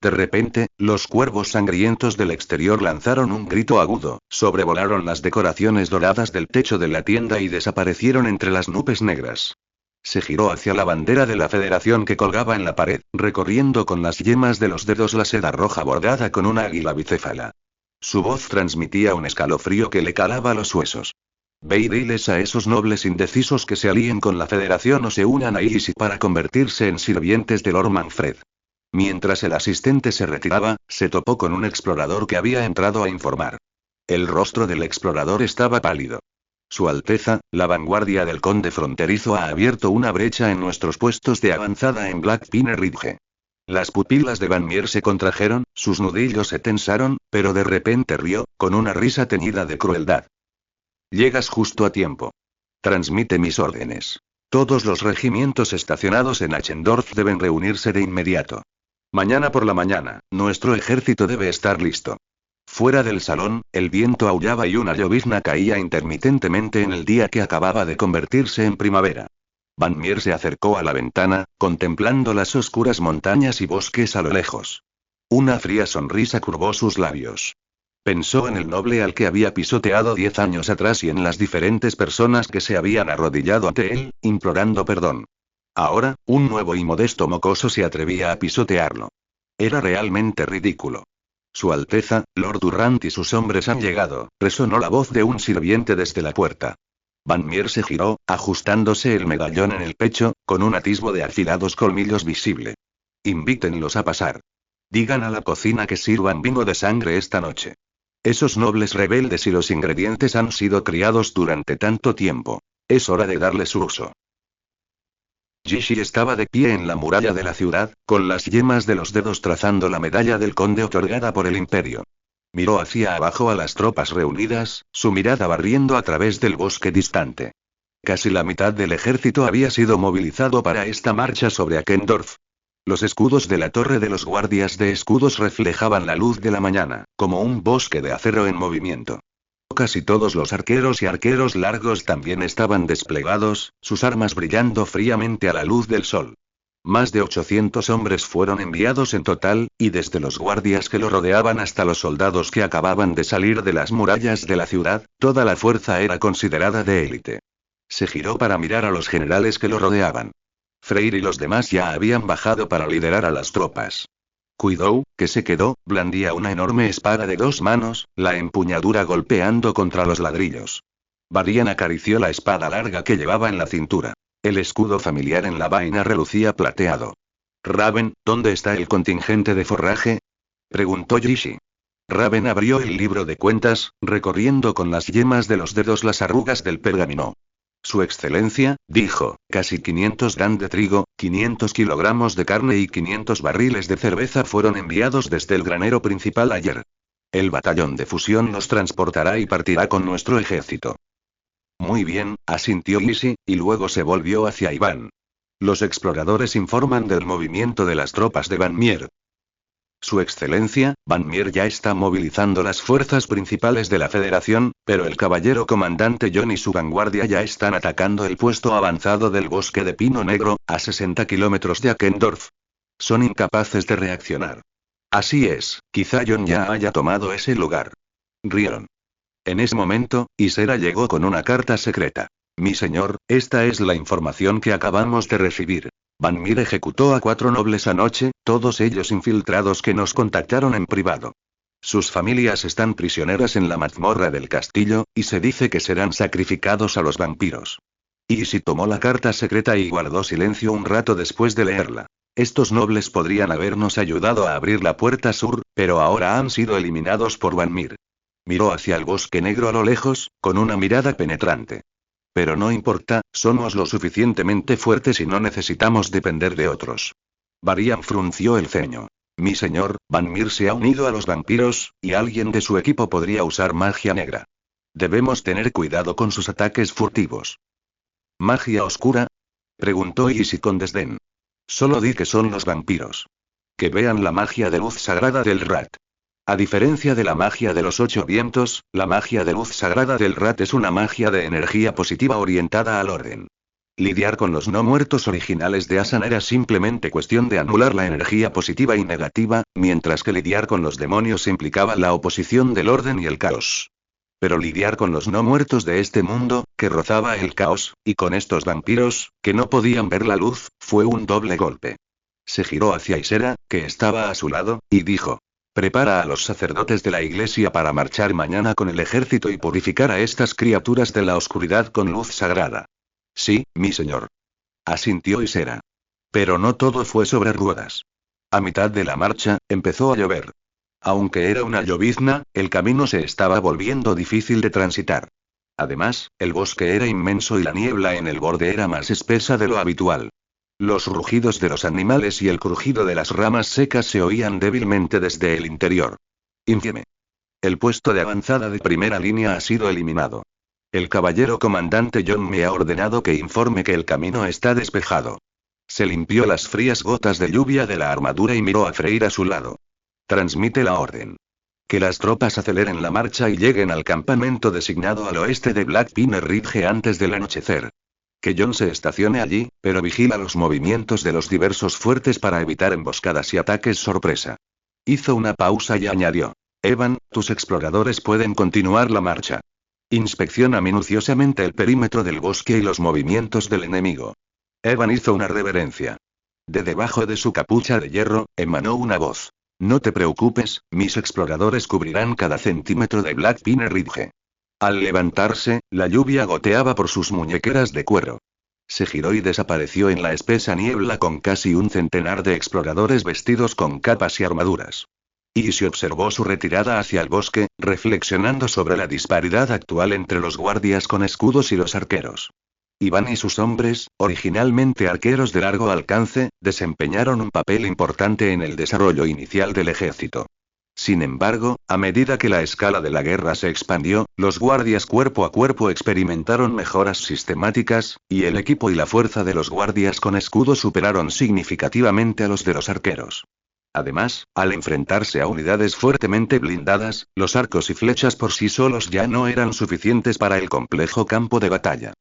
De repente, los cuervos sangrientos del exterior lanzaron un grito agudo, sobrevolaron las decoraciones doradas del techo de la tienda y desaparecieron entre las nubes negras. Se giró hacia la bandera de la Federación que colgaba en la pared, recorriendo con las yemas de los dedos la seda roja bordada con una águila bicéfala. Su voz transmitía un escalofrío que le calaba los huesos. Ve y diles a esos nobles indecisos que se alíen con la Federación o se unan a Easy para convertirse en sirvientes de Lord Manfred. Mientras el asistente se retiraba, se topó con un explorador que había entrado a informar. El rostro del explorador estaba pálido. Su Alteza, la vanguardia del conde fronterizo ha abierto una brecha en nuestros puestos de avanzada en Black Pine Ridge. Las pupilas de Van Meer se contrajeron, sus nudillos se tensaron, pero de repente rió, con una risa teñida de crueldad. Llegas justo a tiempo. Transmite mis órdenes. Todos los regimientos estacionados en Achendorf deben reunirse de inmediato. Mañana por la mañana, nuestro ejército debe estar listo. Fuera del salón, el viento aullaba y una llovizna caía intermitentemente en el día que acababa de convertirse en primavera. Van Meer se acercó a la ventana, contemplando las oscuras montañas y bosques a lo lejos. Una fría sonrisa curvó sus labios. Pensó en el noble al que había pisoteado 10 años atrás y en las diferentes personas que se habían arrodillado ante él, implorando perdón. Ahora, un nuevo y modesto mocoso se atrevía a pisotearlo. Era realmente ridículo. Su Alteza, Lord Durant y sus hombres han llegado, resonó la voz de un sirviente desde la puerta. Van Meer se giró, ajustándose el medallón en el pecho, con un atisbo de afilados colmillos visible. Invítenlos a pasar. Digan a la cocina que sirvan vino de sangre esta noche. Esos nobles rebeldes y los ingredientes han sido criados durante tanto tiempo. Es hora de darles su uso. Gishi estaba de pie en la muralla de la ciudad, con las yemas de los dedos trazando la medalla del conde otorgada por el imperio. Miró hacia abajo a las tropas reunidas, su mirada barriendo a través del bosque distante. Casi la mitad del ejército había sido movilizado para esta marcha sobre Akendorf. Los escudos de la torre de los guardias de escudos reflejaban la luz de la mañana, como un bosque de acero en movimiento. Casi todos los arqueros y arqueros largos también estaban desplegados, sus armas brillando fríamente a la luz del sol. Más de 800 hombres fueron enviados en total, y desde los guardias que lo rodeaban hasta los soldados que acababan de salir de las murallas de la ciudad, toda la fuerza era considerada de élite. Se giró para mirar a los generales que lo rodeaban. Freyr y los demás ya habían bajado para liderar a las tropas. Kuidou, que se quedó, blandía una enorme espada de 2 manos, la empuñadura golpeando contra los ladrillos. Varian acarició la espada larga que llevaba en la cintura. El escudo familiar en la vaina relucía plateado. Raven, ¿dónde está el contingente de forraje? Preguntó Gishi. Raven abrió el libro de cuentas, recorriendo con las yemas de los dedos las arrugas del pergamino. Su excelencia, dijo, casi 500 dan de trigo, 500 kilogramos de carne y 500 barriles de cerveza fueron enviados desde el granero principal ayer. El batallón de fusión los transportará y partirá con nuestro ejército. Muy bien, asintió Gishi, y luego se volvió hacia Iván. Los exploradores informan del movimiento de las tropas de Van Meer. Su excelencia, Van Meer ya está movilizando las fuerzas principales de la Federación, pero el caballero comandante John y su vanguardia ya están atacando el puesto avanzado del bosque de Pino Negro, a 60 kilómetros de Akendorf. Son incapaces de reaccionar. Así es, quizá John ya haya tomado ese lugar. Rieron. En ese momento, Isera llegó con una carta secreta. Mi señor, esta es la información que acabamos de recibir. Van Meer ejecutó a 4 nobles anoche, todos ellos infiltrados que nos contactaron en privado. Sus familias están prisioneras en la mazmorra del castillo, y se dice que serán sacrificados a los vampiros. Isi tomó la carta secreta y guardó silencio un rato después de leerla. Estos nobles podrían habernos ayudado a abrir la puerta sur, pero ahora han sido eliminados por Van Meer. Miró hacia el bosque negro a lo lejos, con una mirada penetrante. Pero no importa, somos lo suficientemente fuertes y no necesitamos depender de otros. Varian frunció el ceño. Mi señor, Van Mir se ha unido a los vampiros, y alguien de su equipo podría usar magia negra. Debemos tener cuidado con sus ataques furtivos. ¿Magia oscura? Preguntó Easy con desdén. Solo di que son los vampiros. Que vean la magia de luz sagrada del Rat. A diferencia de la magia de los 8 vientos, la magia de luz sagrada del Rat es una magia de energía positiva orientada al orden. Lidiar con los no muertos originales de Asan era simplemente cuestión de anular la energía positiva y negativa, mientras que lidiar con los demonios implicaba la oposición del orden y el caos. Pero lidiar con los no muertos de este mundo, que rozaba el caos, y con estos vampiros, que no podían ver la luz, fue un doble golpe. Se giró hacia Isera, que estaba a su lado, y dijo: Prepara a los sacerdotes de la iglesia para marchar mañana con el ejército y purificar a estas criaturas de la oscuridad con luz sagrada. Sí, mi señor. Asintió Isera. Pero no todo fue sobre ruedas. A mitad de la marcha, empezó a llover. Aunque era una llovizna, el camino se estaba volviendo difícil de transitar. Además, el bosque era inmenso y la niebla en el borde era más espesa de lo habitual. Los rugidos de los animales y el crujido de las ramas secas se oían débilmente desde el interior. Infieme. El puesto de avanzada de primera línea ha sido eliminado. El caballero comandante John me ha ordenado que informe que el camino está despejado. Se limpió las frías gotas de lluvia de la armadura y miró a Freyr a su lado. Transmite la orden. Que las tropas aceleren la marcha y lleguen al campamento designado al oeste de Black Pine Ridge antes del anochecer. Que John se estacione allí, pero vigila los movimientos de los diversos fuertes para evitar emboscadas y ataques sorpresa. Hizo una pausa y añadió: Evan, tus exploradores pueden continuar la marcha. Inspecciona minuciosamente el perímetro del bosque y los movimientos del enemigo. Evan hizo una reverencia. De debajo de su capucha de hierro, emanó una voz. No te preocupes, mis exploradores cubrirán cada centímetro de Black Pine Ridge. Al levantarse, la lluvia goteaba por sus muñequeras de cuero. Se giró y desapareció en la espesa niebla con casi un centenar de exploradores vestidos con capas y armaduras. Y se observó su retirada hacia el bosque, reflexionando sobre la disparidad actual entre los guardias con escudos y los arqueros. Iván y sus hombres, originalmente arqueros de largo alcance, desempeñaron un papel importante en el desarrollo inicial del ejército. Sin embargo, a medida que la escala de la guerra se expandió, los guardias cuerpo a cuerpo experimentaron mejoras sistemáticas, y el equipo y la fuerza de los guardias con escudo superaron significativamente a los de los arqueros. Además, al enfrentarse a unidades fuertemente blindadas, los arcos y flechas por sí solos ya no eran suficientes para el complejo campo de batalla.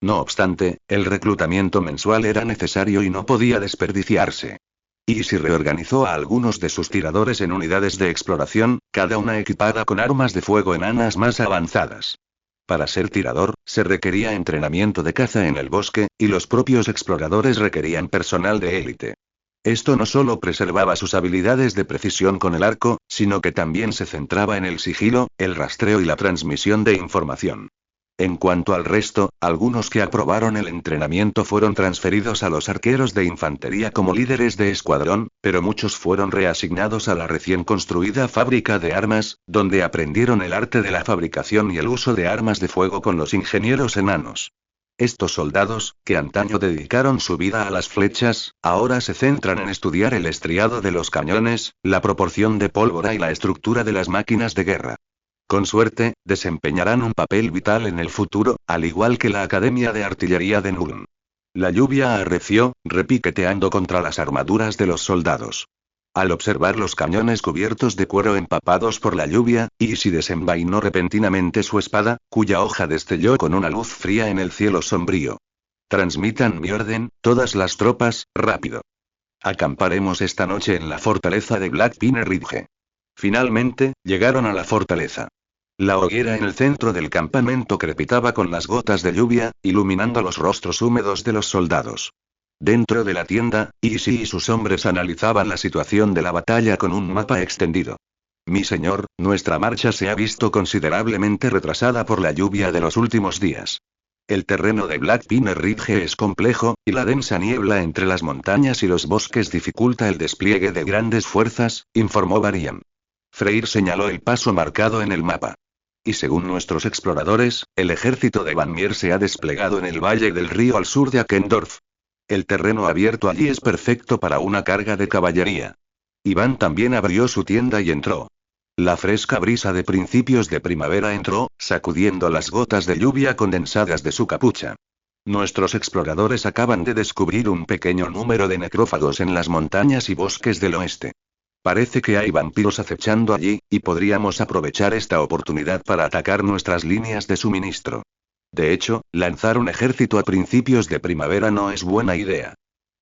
No obstante, el reclutamiento mensual era necesario y no podía desperdiciarse. Easy reorganizó a algunos de sus tiradores en unidades de exploración, cada una equipada con armas de fuego enanas más avanzadas. Para ser tirador, se requería entrenamiento de caza en el bosque, y los propios exploradores requerían personal de élite. Esto no solo preservaba sus habilidades de precisión con el arco, sino que también se centraba en el sigilo, el rastreo y la transmisión de información. En cuanto al resto, algunos que aprobaron el entrenamiento fueron transferidos a los arqueros de infantería como líderes de escuadrón, pero muchos fueron reasignados a la recién construida fábrica de armas, donde aprendieron el arte de la fabricación y el uso de armas de fuego con los ingenieros enanos. Estos soldados, que antaño dedicaron su vida a las flechas, ahora se centran en estudiar el estriado de los cañones, la proporción de pólvora y la estructura de las máquinas de guerra. Con suerte, desempeñarán un papel vital en el futuro, al igual que la Academia de Artillería de Nuln. La lluvia arreció, repiqueteando contra las armaduras de los soldados. Al observar los cañones cubiertos de cuero empapados por la lluvia, Easy desenvainó repentinamente su espada, cuya hoja destelló con una luz fría en el cielo sombrío. Transmitan mi orden, todas las tropas, rápido. Acamparemos esta noche en la fortaleza de Black Pine Ridge. Finalmente, llegaron a la fortaleza. La hoguera en el centro del campamento crepitaba con las gotas de lluvia, iluminando los rostros húmedos de los soldados. Dentro de la tienda, Easy y sus hombres analizaban la situación de la batalla con un mapa extendido. Mi señor, nuestra marcha se ha visto considerablemente retrasada por la lluvia de los últimos días. El terreno de Black Pine Ridge es complejo, y la densa niebla entre las montañas y los bosques dificulta el despliegue de grandes fuerzas, informó Varian. Freyr señaló el paso marcado en el mapa. Y según nuestros exploradores, el ejército de Van Meer se ha desplegado en el valle del río al sur de Akendorf. El terreno abierto allí es perfecto para una carga de caballería. Iván también abrió su tienda y entró. La fresca brisa de principios de primavera entró, sacudiendo las gotas de lluvia condensadas de su capucha. Nuestros exploradores acaban de descubrir un pequeño número de necrófagos en las montañas y bosques del oeste. Parece que hay vampiros acechando allí, y podríamos aprovechar esta oportunidad para atacar nuestras líneas de suministro. De hecho, lanzar un ejército a principios de primavera no es buena idea.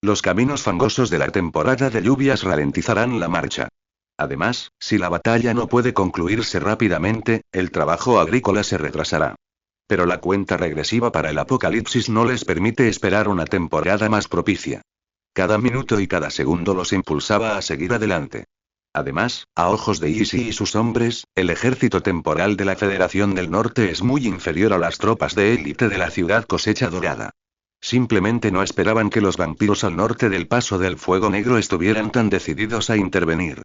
Los caminos fangosos de la temporada de lluvias ralentizarán la marcha. Además, si la batalla no puede concluirse rápidamente, el trabajo agrícola se retrasará. Pero la cuenta regresiva para el apocalipsis no les permite esperar una temporada más propicia. Cada minuto y cada segundo los impulsaba a seguir adelante. Además, a ojos de Easy y sus hombres, el ejército temporal de la Federación del Norte es muy inferior a las tropas de élite de la ciudad Cosecha Dorada. Simplemente no esperaban que los vampiros al norte del Paso del Fuego Negro estuvieran tan decididos a intervenir.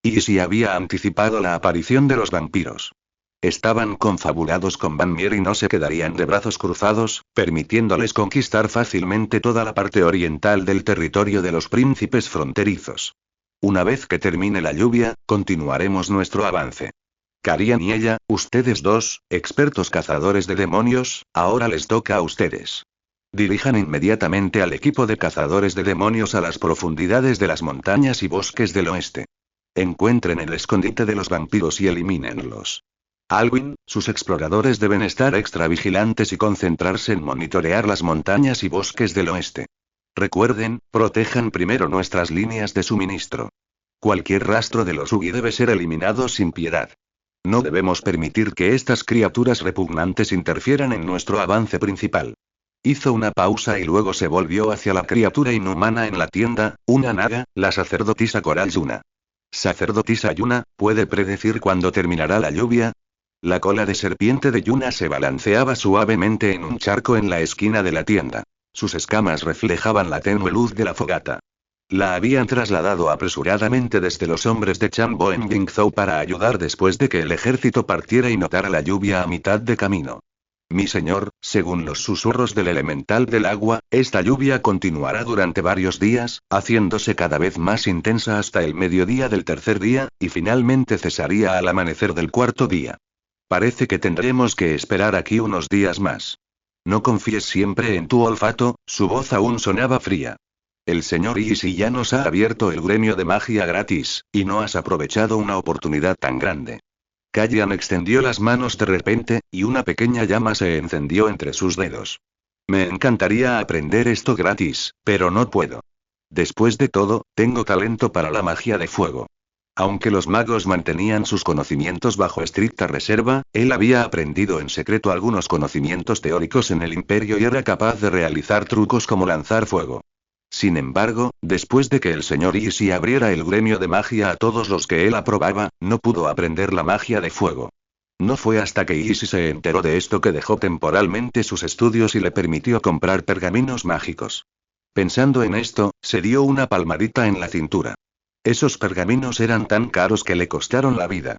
Easy había anticipado la aparición de los vampiros. Estaban confabulados con Van Mier y no se quedarían de brazos cruzados, permitiéndoles conquistar fácilmente toda la parte oriental del territorio de los príncipes fronterizos. Una vez que termine la lluvia, continuaremos nuestro avance. Carian y ella, ustedes dos, expertos cazadores de demonios, ahora les toca a ustedes. Dirijan inmediatamente al equipo de cazadores de demonios a las profundidades de las montañas y bosques del oeste. Encuentren el escondite de los vampiros y elimínenlos. Alwyn, sus exploradores deben estar extra vigilantes y concentrarse en monitorear las montañas y bosques del oeste. Recuerden, protejan primero nuestras líneas de suministro. Cualquier rastro de los Ugi debe ser eliminado sin piedad. No debemos permitir que estas criaturas repugnantes interfieran en nuestro avance principal. Hizo una pausa y luego se volvió hacia la criatura inhumana en la tienda, una naga, la sacerdotisa Coral Yuna. Sacerdotisa Yuna, ¿puede predecir cuándo terminará la lluvia? La cola de serpiente de Yuna se balanceaba suavemente en un charco en la esquina de la tienda. Sus escamas reflejaban la tenue luz de la fogata. La habían trasladado apresuradamente desde los hombres de Chambo en Yingzhou para ayudar después de que el ejército partiera y notara la lluvia a mitad de camino. Mi señor, según los susurros del elemental del agua, esta lluvia continuará durante varios días, haciéndose cada vez más intensa hasta el mediodía del tercer día, y finalmente cesaría al amanecer del cuarto día. Parece que tendremos que esperar aquí unos días más. No confíes siempre en tu olfato, su voz aún sonaba fría. El señor Easy ya nos ha abierto el gremio de magia gratis, y no has aprovechado una oportunidad tan grande. Callian extendió las manos de repente, y una pequeña llama se encendió entre sus dedos. Me encantaría aprender esto gratis, pero no puedo. Después de todo, tengo talento para la magia de fuego. Aunque los magos mantenían sus conocimientos bajo estricta reserva, él había aprendido en secreto algunos conocimientos teóricos en el imperio y era capaz de realizar trucos como lanzar fuego. Sin embargo, después de que el señor Easy abriera el gremio de magia a todos los que él aprobaba, no pudo aprender la magia de fuego. No fue hasta que Easy se enteró de esto que dejó temporalmente sus estudios y le permitió comprar pergaminos mágicos. Pensando en esto, se dio una palmadita en la cintura. Esos pergaminos eran tan caros que le costaron la vida.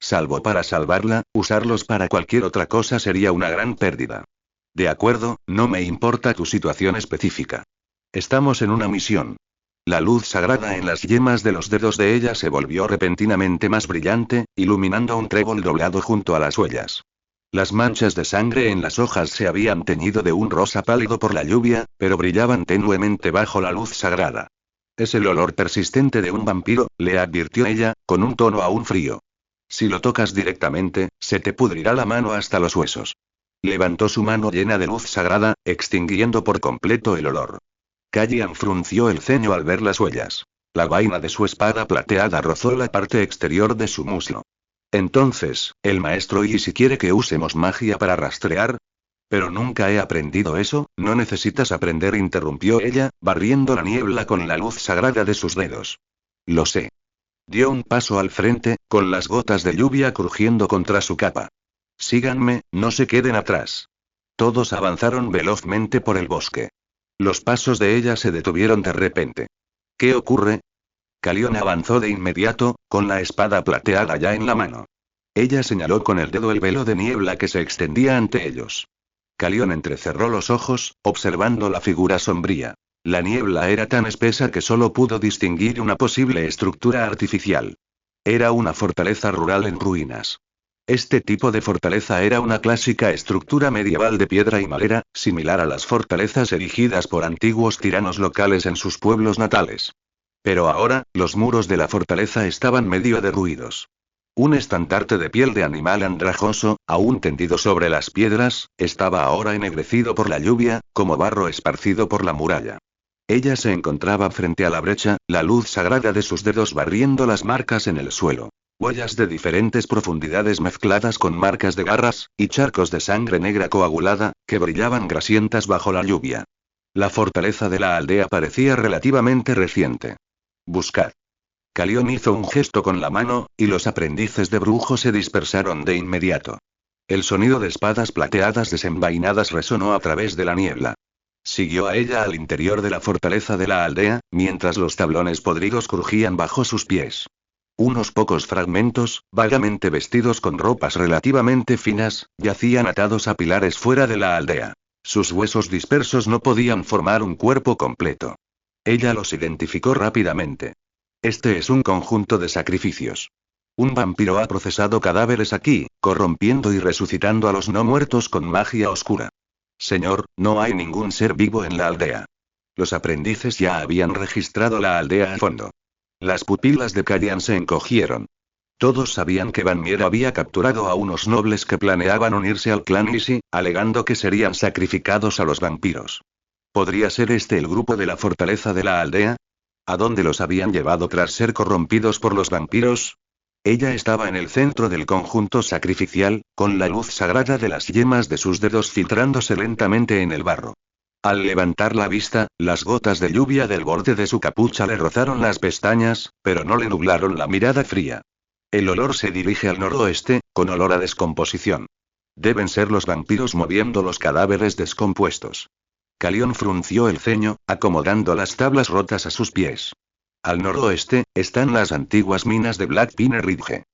Salvo para salvarla, usarlos para cualquier otra cosa sería una gran pérdida. De acuerdo, no me importa tu situación específica. Estamos en una misión. La luz sagrada en las yemas de los dedos de ella se volvió repentinamente más brillante, iluminando un trébol doblado junto a las huellas. Las manchas de sangre en las hojas se habían teñido de un rosa pálido por la lluvia, pero brillaban tenuemente bajo la luz sagrada. Es el olor persistente de un vampiro, le advirtió ella, con un tono aún frío. Si lo tocas directamente, se te pudrirá la mano hasta los huesos. Levantó su mano llena de luz sagrada, extinguiendo por completo el olor. Callian frunció el ceño al ver las huellas. La vaina de su espada plateada rozó la parte exterior de su muslo. Entonces, ¿el maestro Easy quiere que usemos magia para rastrear? Pero nunca he aprendido eso, no necesitas aprender, interrumpió ella, barriendo la niebla con la luz sagrada de sus dedos. Lo sé. Dio un paso al frente, con las gotas de lluvia crujiendo contra su capa. Síganme, no se queden atrás. Todos avanzaron velozmente por el bosque. Los pasos de ella se detuvieron de repente. ¿Qué ocurre? Calión avanzó de inmediato, con la espada plateada ya en la mano. Ella señaló con el dedo el velo de niebla que se extendía ante ellos. Calión entrecerró los ojos, observando la figura sombría. La niebla era tan espesa que solo pudo distinguir una posible estructura artificial. Era una fortaleza rural en ruinas. Este tipo de fortaleza era una clásica estructura medieval de piedra y madera, similar a las fortalezas erigidas por antiguos tiranos locales en sus pueblos natales. Pero ahora, los muros de la fortaleza estaban medio derruidos. Un estandarte de piel de animal andrajoso, aún tendido sobre las piedras, estaba ahora ennegrecido por la lluvia, como barro esparcido por la muralla. Ella se encontraba frente a la brecha, la luz sagrada de sus dedos barriendo las marcas en el suelo. Huellas de diferentes profundidades mezcladas con marcas de garras, y charcos de sangre negra coagulada, que brillaban grasientas bajo la lluvia. La fortaleza de la aldea parecía relativamente reciente. Buscad. Calión hizo un gesto con la mano, y los aprendices de brujo se dispersaron de inmediato. El sonido de espadas plateadas desenvainadas resonó a través de la niebla. Siguió a ella al interior de la fortaleza de la aldea, mientras los tablones podridos crujían bajo sus pies. Unos pocos fragmentos, vagamente vestidos con ropas relativamente finas, yacían atados a pilares fuera de la aldea. Sus huesos dispersos no podían formar un cuerpo completo. Ella los identificó rápidamente. Este es un conjunto de sacrificios. Un vampiro ha procesado cadáveres aquí, corrompiendo y resucitando a los no muertos con magia oscura. Señor, no hay ningún ser vivo en la aldea. Los aprendices ya habían registrado la aldea a fondo. Las pupilas de Calián se encogieron. Todos sabían que Van Mier había capturado a unos nobles que planeaban unirse al clan Isi, alegando que serían sacrificados a los vampiros. ¿Podría ser este el grupo de la fortaleza de la aldea? ¿A dónde los habían llevado tras ser corrompidos por los vampiros? Ella estaba en el centro del conjunto sacrificial, con la luz sagrada de las yemas de sus dedos filtrándose lentamente en el barro. Al levantar la vista, las gotas de lluvia del borde de su capucha le rozaron las pestañas, pero no le nublaron la mirada fría. El olor se dirige al noroeste, con olor a descomposición. Deben ser los vampiros moviendo los cadáveres descompuestos. Calión frunció el ceño, acomodando las tablas rotas a sus pies. Al noroeste, están las antiguas minas de Black Pine Ridge.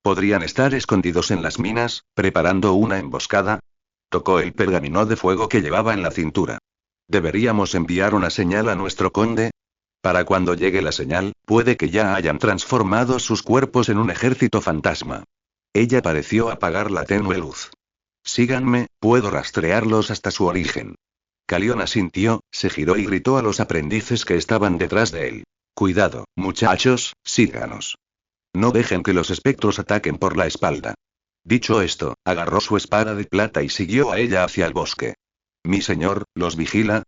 ¿Podrían estar escondidos en las minas, preparando una emboscada? Tocó el pergamino de fuego que llevaba en la cintura. ¿Deberíamos enviar una señal a nuestro conde? Para cuando llegue la señal, puede que ya hayan transformado sus cuerpos en un ejército fantasma. Ella pareció apagar la tenue luz. Síganme, puedo rastrearlos hasta su origen. Calión asintió, se giró y gritó a los aprendices que estaban detrás de él. Cuidado, muchachos, síganos. No dejen que los espectros ataquen por la espalda. Dicho esto, agarró su espada de plata y siguió a ella hacia el bosque. Mi señor, ¿los vigila?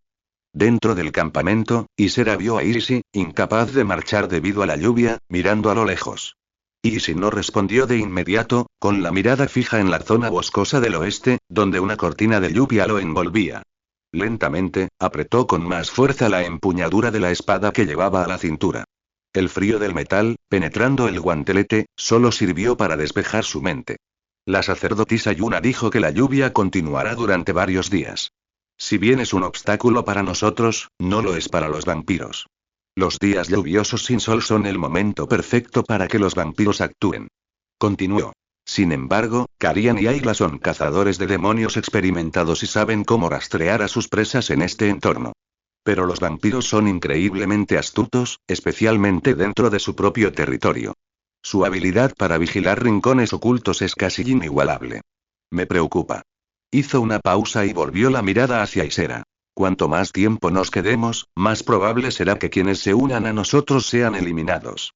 Dentro del campamento, Isera vio a Isi, incapaz de marchar debido a la lluvia, mirando a lo lejos. Isi no respondió de inmediato, con la mirada fija en la zona boscosa del oeste, donde una cortina de lluvia lo envolvía. Lentamente, apretó con más fuerza la empuñadura de la espada que llevaba a la cintura. El frío del metal, penetrando el guantelete, solo sirvió para despejar su mente. La sacerdotisa Yuna dijo que la lluvia continuará durante varios días. Si bien es un obstáculo para nosotros, no lo es para los vampiros. Los días lluviosos sin sol son el momento perfecto para que los vampiros actúen. Continuó. Sin embargo, Carian y Ayla son cazadores de demonios experimentados y saben cómo rastrear a sus presas en este entorno. Pero los vampiros son increíblemente astutos, especialmente dentro de su propio territorio. Su habilidad para vigilar rincones ocultos es casi inigualable. Me preocupa. Hizo una pausa y volvió la mirada hacia Isera. Cuanto más tiempo nos quedemos, más probable será que quienes se unan a nosotros sean eliminados.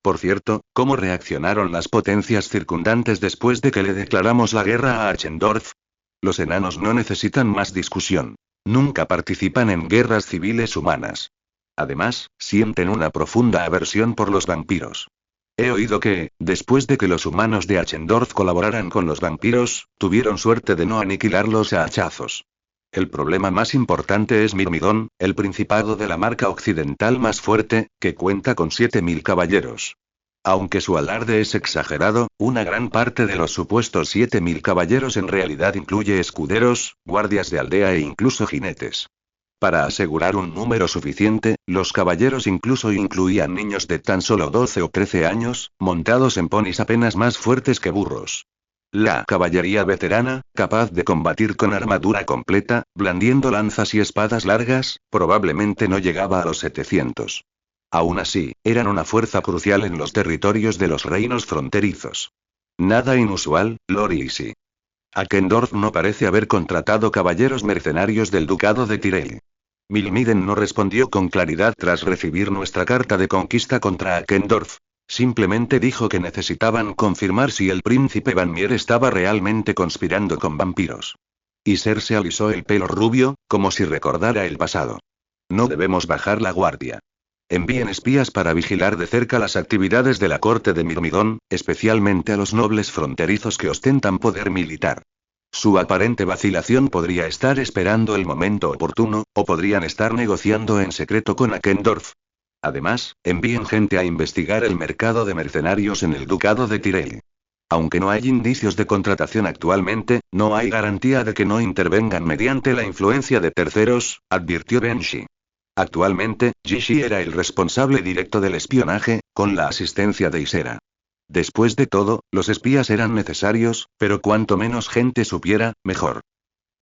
Por cierto, ¿cómo reaccionaron las potencias circundantes después de que le declaramos la guerra a Archendorf? Los enanos no necesitan más discusión. Nunca participan en guerras civiles humanas. Además, sienten una profunda aversión por los vampiros. He oído que, después de que los humanos de Archendorf colaboraran con los vampiros, tuvieron suerte de no aniquilarlos a hachazos. El problema más importante es Mirmidón, el principado de la marca occidental más fuerte, que cuenta con 7000 caballeros. Aunque su alarde es exagerado, una gran parte de los supuestos 7000 caballeros en realidad incluye escuderos, guardias de aldea e incluso jinetes. Para asegurar un número suficiente, los caballeros incluso incluían niños de tan solo 12 o 13 años, montados en ponis apenas más fuertes que burros. La caballería veterana, capaz de combatir con armadura completa, blandiendo lanzas y espadas largas, probablemente no llegaba a los 700. Aún así, eran una fuerza crucial en los territorios de los reinos fronterizos. Nada inusual, Lord Easy. Akendorf no parece haber contratado caballeros mercenarios del ducado de Tyrell. Milmiden no respondió con claridad tras recibir nuestra carta de conquista contra Akendorf. Simplemente dijo que necesitaban confirmar si el príncipe Vanmier estaba realmente conspirando con vampiros. Y Ser se alisó el pelo rubio, como si recordara el pasado. No debemos bajar la guardia. Envíen espías para vigilar de cerca las actividades de la corte de Mirmidón, especialmente a los nobles fronterizos que ostentan poder militar. Su aparente vacilación podría estar esperando el momento oportuno, o podrían estar negociando en secreto con Akendorf. Además, envíen gente a investigar el mercado de mercenarios en el ducado de Tyrell. Aunque no hay indicios de contratación actualmente, no hay garantía de que no intervengan mediante la influencia de terceros, advirtió Benshi. Actualmente, Jishi era el responsable directo del espionaje, con la asistencia de Isera. Después de todo, los espías eran necesarios, pero cuanto menos gente supiera, mejor.